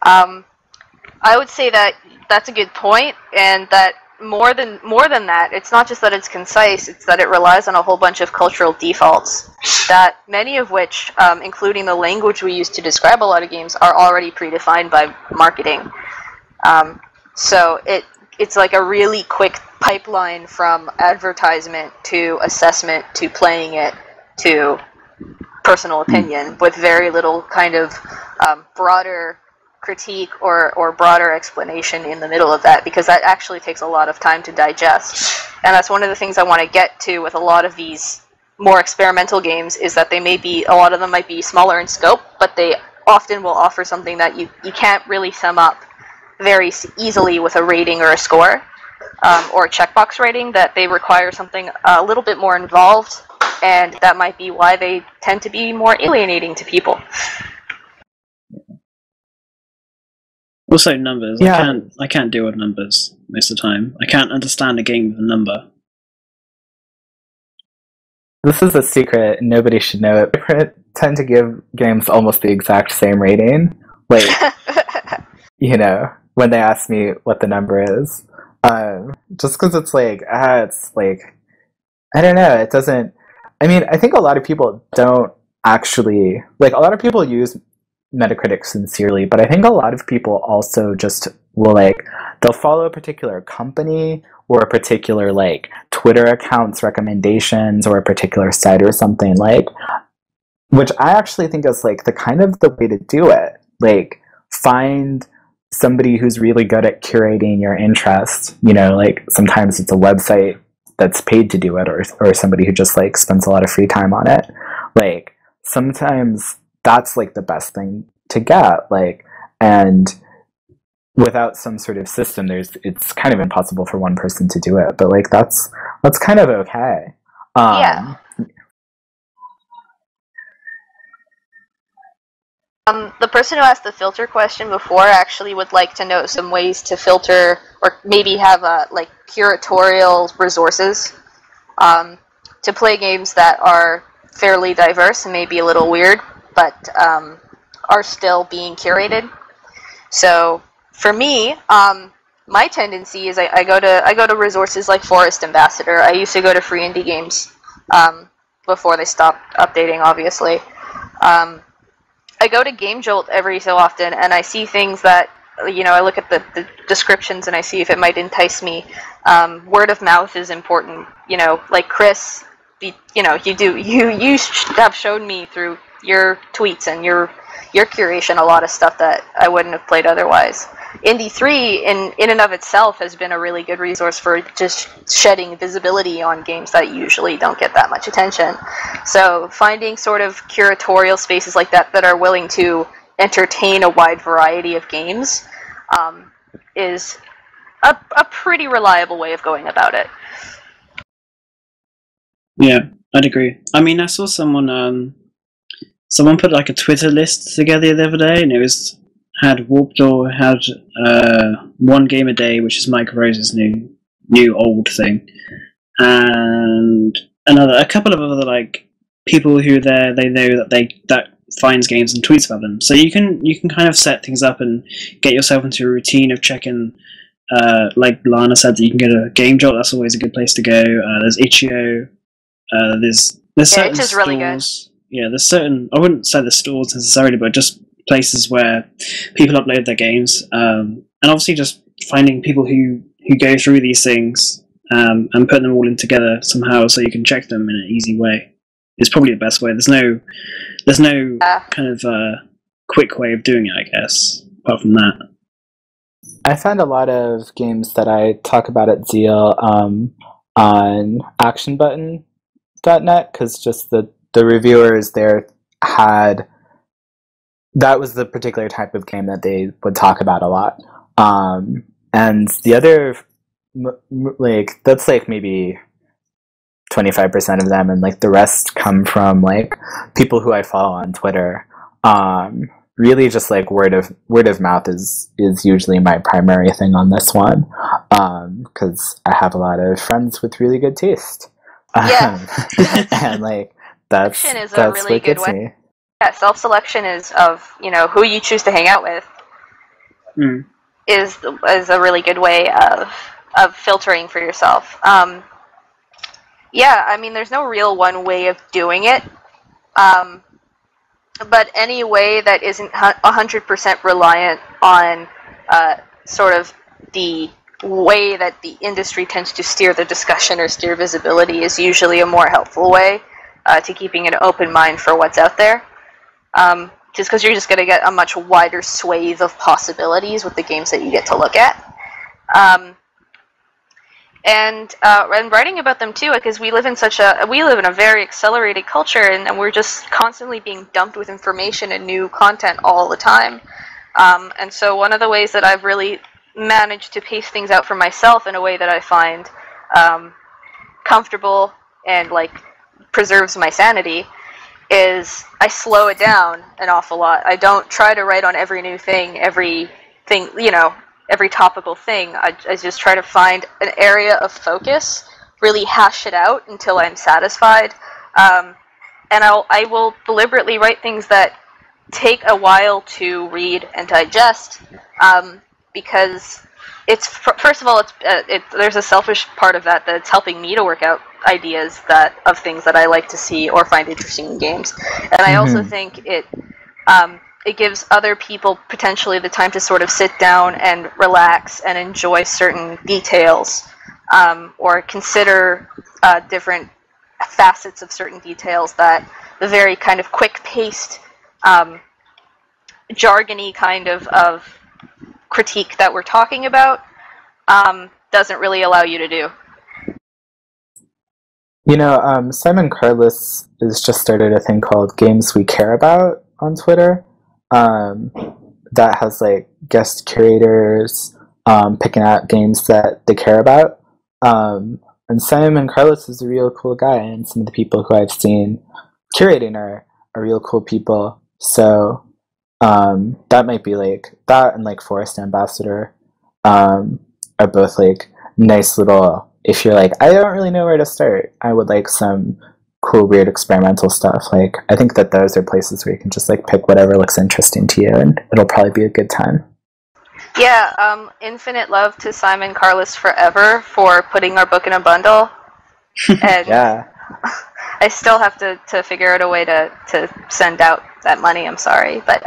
I would say that that's a good point, and that more than that, it's not just that it's concise, it's that it relies on a whole bunch of cultural defaults, that many of which, including the language we use to describe a lot of games, are already predefined by marketing. So it's like a really quick pipeline from advertisement to assessment to playing it to personal opinion, with very little kind of broader critique or broader explanation in the middle of that, because that actually takes a lot of time to digest. And that's one of the things I want to get to with a lot of these more experimental games, is that a lot of them might be smaller in scope, but they often will offer something that you can't really sum up very easily with a rating or a score, or a checkbox rating, that they require something a little bit more involved and that might be why they tend to be more alienating to people. Also, numbers. Yeah. I can't deal with numbers most of the time. I can't understand a game with a number. This is a secret, and nobody should know it. I tend to give games almost the exact same rating. Like, when they ask me what the number is. Just because it's like, I don't know, it doesn't... I mean, I think a lot of people don't actually... Like, a lot of people use Metacritic sincerely, but I think a lot of people also just will, they'll follow a particular company or a particular, Twitter account's recommendations or a particular site or something, which I actually think is, the kind of the way to do it. Find somebody who's really good at curating your interest. Sometimes it's a website that's paid to do it, or somebody who just, spends a lot of free time on it. Sometimes that's, the best thing to get. And without some sort of system, it's kind of impossible for one person to do it. But, that's kind of okay. Yeah. The person who asked the filter question before actually would like to know some ways to filter, or maybe have curatorial resources to play games that are fairly diverse and maybe a little weird, but are still being curated. So for me, my tendency is I go to resources like Forest Ambassador. I used to go to Free Indie Games before they stopped updating, obviously. I go to Game Jolt every so often, and I see things that, I look at the descriptions and I see if it might entice me. Word of mouth is important, like Chris, you have shown me through your tweets and your curation a lot of stuff that I wouldn't have played otherwise. IndiE3 in and of itself has been a really good resource for just shedding visibility on games that usually don't get that much attention. So finding sort of curatorial spaces like that that are willing to entertain a wide variety of games is a pretty reliable way of going about it. Yeah, I'd agree. I mean, I saw someone put a Twitter list together the other day, and it had Warped Door, had One Game a Day, which is Mike Rose's new old thing, and a couple of other people who are there. They know that finds games and tweets about them. So you can kind of set things up and get yourself into a routine of checking. Like Lana said, that you can go to Game Jolt. That's always a good place to go. There's Itch.io. There's certain Itch is stores. really good. Yeah, there's certain. I wouldn't say the stores necessarily, but just places where people upload their games, and obviously just finding people who go through these things and put them all in together somehow, so you can check them in an easy way. Is probably the best way. There's no kind of quick way of doing it, I guess. Apart from that, I find a lot of games that I talk about at Zeal on actionbutton.net, because just the reviewers there that was the particular type of game that they would talk about a lot. And the other, that's maybe 25% of them, and the rest come from people who I follow on Twitter. Really just word of mouth is usually my primary thing on this one, because I have a lot of friends with really good taste. Yeah. And that's a really what good gets way. me. Yeah, self-selection is of who you choose to hang out with is a really good way of filtering for yourself. Yeah, I mean, there's no real one way of doing it, but any way that isn't 100% reliant on sort of the way that the industry tends to steer the discussion or steer visibility is usually a more helpful way to keeping an open mind for what's out there. Just because you're just going to get a much wider swathe of possibilities with the games that you get to look at. And writing about them too, because we live in a very accelerated culture, and we're just constantly being dumped with information and new content all the time. And so one of the ways that I've really managed to pace things out for myself in a way that I find comfortable and preserves my sanity is I slow it down an awful lot. I don't try to write on every new thing, everything, every topical thing. I just try to find an area of focus, really hash it out until I'm satisfied. And I will deliberately write things that take a while to read and digest, because it's, first of all, there's a selfish part of that it's helping me to work out ideas of things that I like to see or find interesting in games. And I also think it gives other people potentially the time to sort of sit down and relax and enjoy certain details, or consider different facets of certain details that the very kind of quick-paced, jargony kind of critique that we're talking about doesn't really allow you to do. Simon Carlos has just started a thing called Games We Care About on Twitter, that has like guest curators picking out games that they care about. And Simon Carlos is a real cool guy, and some of the people who I've seen curating are real cool people. So that might be like that, and like Forest Ambassador are both like nice little, if you're like, I don't really know where to start, I would like some cool weird experimental stuff. Like I think that those are places where you can just like pick whatever looks interesting to you, and it'll probably be a good time. Yeah, infinite love to Simon Carlos forever for putting our book in a bundle. And Yeah. I still have to figure out a way to send out that money, I'm sorry. But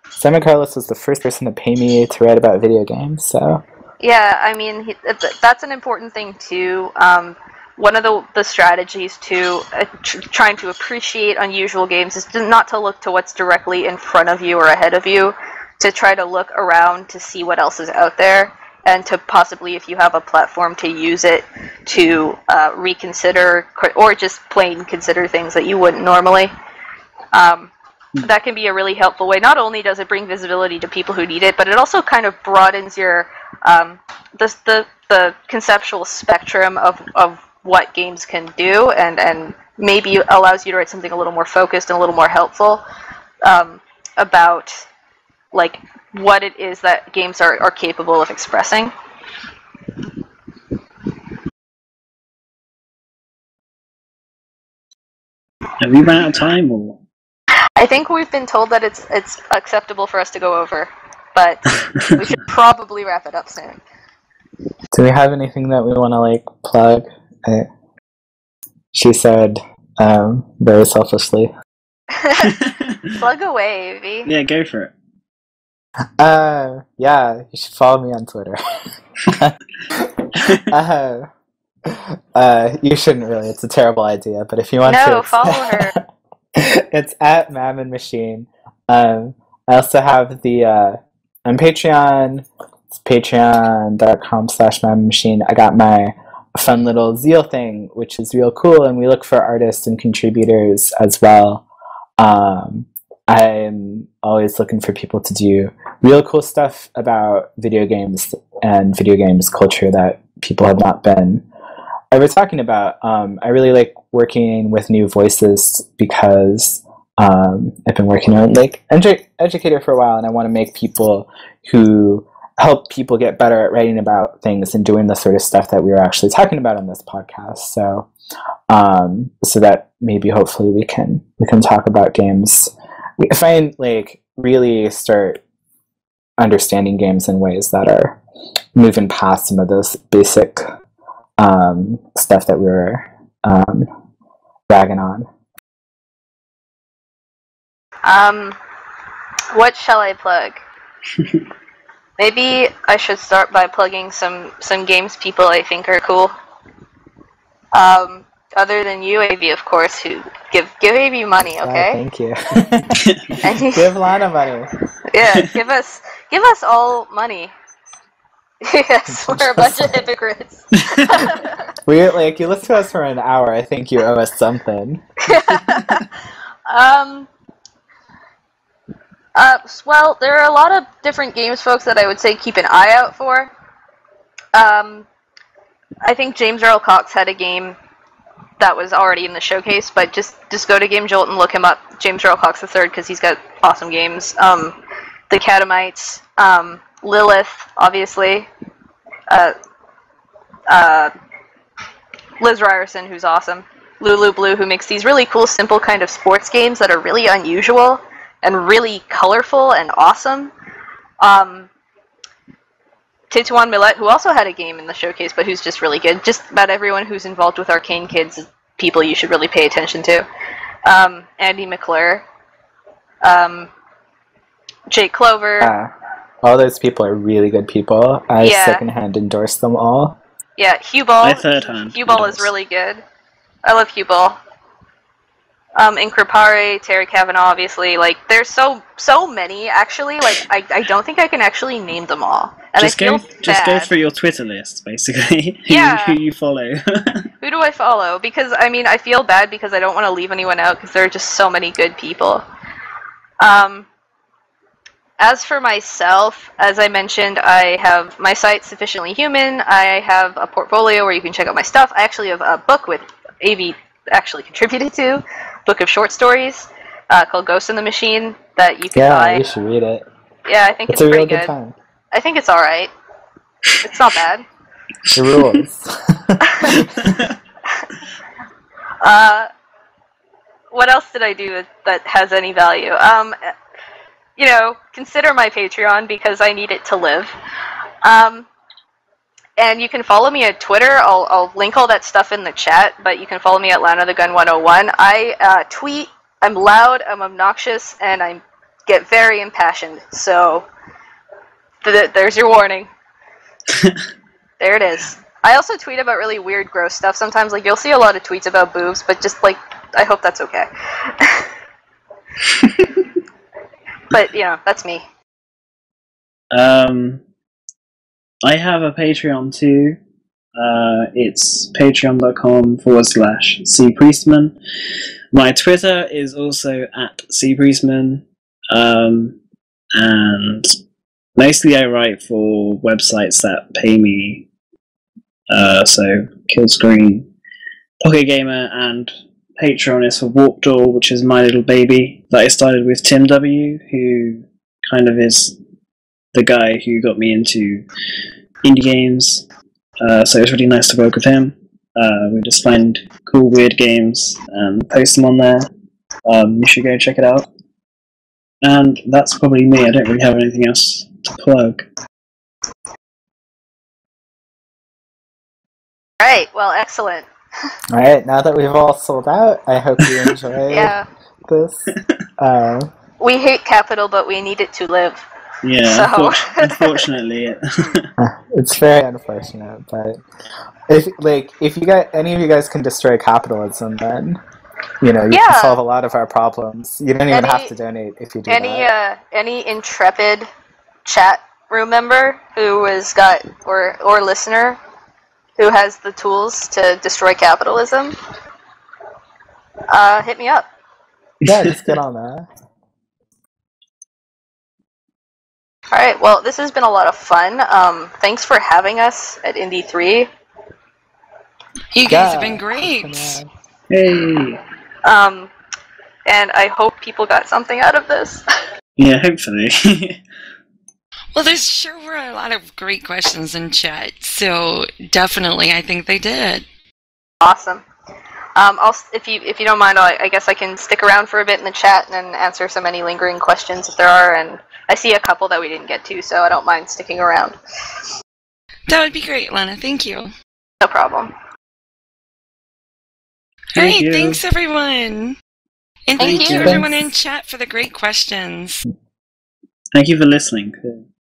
Simon Carlos was the first person to pay me to write about video games, so... Yeah, I mean, that's an important thing, too. One of the strategies to trying to appreciate unusual games is not to look to what's directly in front of you or ahead of you, to try to look around to see what else is out there, and to possibly, if you have a platform, to use it to reconsider or just plain consider things that you wouldn't normally. That can be a really helpful way. Not only does it bring visibility to people who need it, but it also kind of broadens your the conceptual spectrum of what games can do, and maybe allows you to write something a little more focused and a little more helpful about like what it is that games are capable of expressing. Have we run out of time, or? I think we've been told that it's acceptable for us to go over, but we should probably wrap it up soon. Do we have anything that we want to like plug? She said very selfishly. Plug away, Evie. Yeah, go for it. Yeah, you should follow me on Twitter. You shouldn't really, it's a terrible idea, but if you want to... No, follow her. It's at Mammon Machine. I also have the on Patreon. It's patreon.com/Mammon Machine. I got my fun little Zeal thing, which is real cool, and we look for artists and contributors as well. I'm always looking for people to do real cool stuff about video games and video games culture that people have not been ever talking about. I really like working with new voices because I've been working on like educator for a while, and I want to make people who help people get better at writing about things and doing the sort of stuff that we were actually talking about on this podcast. So so that maybe hopefully we can talk about games. If I like really start understanding games in ways that are moving past some of this basic stuff that we were ragging on. What shall I plug? Maybe I should start by plugging some games people I think are cool. Other than you, Avi, of course, who give Avi money, okay? Thank you. Give Lana money. Yeah, give us all money. Yes, we're a bunch of hypocrites. We like, you listen to us for an hour. I think you owe us something. Well, there are a lot of different games folks that I would say keep an eye out for. I think James Earl Cox had a game that was already in the showcase, but just go to Game Jolt and look him up, James Earl Cox III, because he's got awesome games. The Catamites, Lilith, obviously, Liz Ryerson, who's awesome, Lulu Blue, who makes these really cool, simple kind of sports games that are really unusual and really colorful and awesome. Tetuan Millet, who also had a game in the showcase, but who's just really good. Just about everyone who's involved with Arcane Kids is people you should really pay attention to. Andy McClure, Jake Clover. All those people are really good people. I secondhand endorse them all. Yeah, Hugh Ball. I third-hand. Hugh Ball is really good. I love Hugh Ball. Inkripare, Terry Kavanaugh, obviously. Like, there's so many, actually. Like, I don't think I can actually name them all. And just go through your Twitter list, basically. Who you follow. Who do I follow? Because, I mean, I feel bad because I don't want to leave anyone out because there are just so many good people. As for myself, as I mentioned, I have my site, Sufficiently Human. I have a portfolio where you can check out my stuff. I actually have a book with AV actually contributed to, book of short stories called Ghost in the Machine that you can buy. Yeah, you should read it. Yeah, I think it's a pretty real good good. time. I think it's alright. It's not bad. The rules. What else did I do that has any value? You know, consider my Patreon because I need it to live. And you can follow me at Twitter. I'll link all that stuff in the chat, but you can follow me at Lana the Gun 101. I tweet, I'm loud, I'm obnoxious, and I get very impassioned. So, there's your warning. There it is. I also tweet about really weird, gross stuff sometimes. Like, you'll see a lot of tweets about boobs, but just, like, I hope that's okay. But, you know, that's me. I have a Patreon too. It's patreon.com/cpriestman. My Twitter is also at cpriestman. And mostly I write for websites that pay me. So Killscreen, Pocket Gamer, and Patreon is for Warp Door, which is my little baby that I started with Tim W, who kind of is the guy who got me into indie games. So it was really nice to work with him. We just find cool, weird games and post them on there. You should go check it out. And that's probably me. I don't really have anything else to plug. Alright, well, excellent. Alright, now that we've all sold out, I hope you enjoyed this. We hate capital, but we need it to live. Yeah, so. Unfortunately. It's very unfortunate, but if you guys, any of you guys can destroy capitalism, then you know you can solve a lot of our problems. You don't even have to donate if you do that. Any intrepid chat room member who has got or listener who has the tools to destroy capitalism, hit me up. Yeah, just get on that. Alright, well, this has been a lot of fun. Thanks for having us at IndiE3. You guys have been great. Hey. And I hope people got something out of this. Yeah, hopefully. Well, there sure were a lot of great questions in chat, so definitely I think they did. Awesome. If you don't mind, I guess I can stick around for a bit in the chat and answer any lingering questions if there are, and I see a couple that we didn't get to, so I don't mind sticking around. That would be great, Lana. Thank you. No problem. Alright, thanks everyone. And thank you everyone in chat for the great questions. Thank you for listening.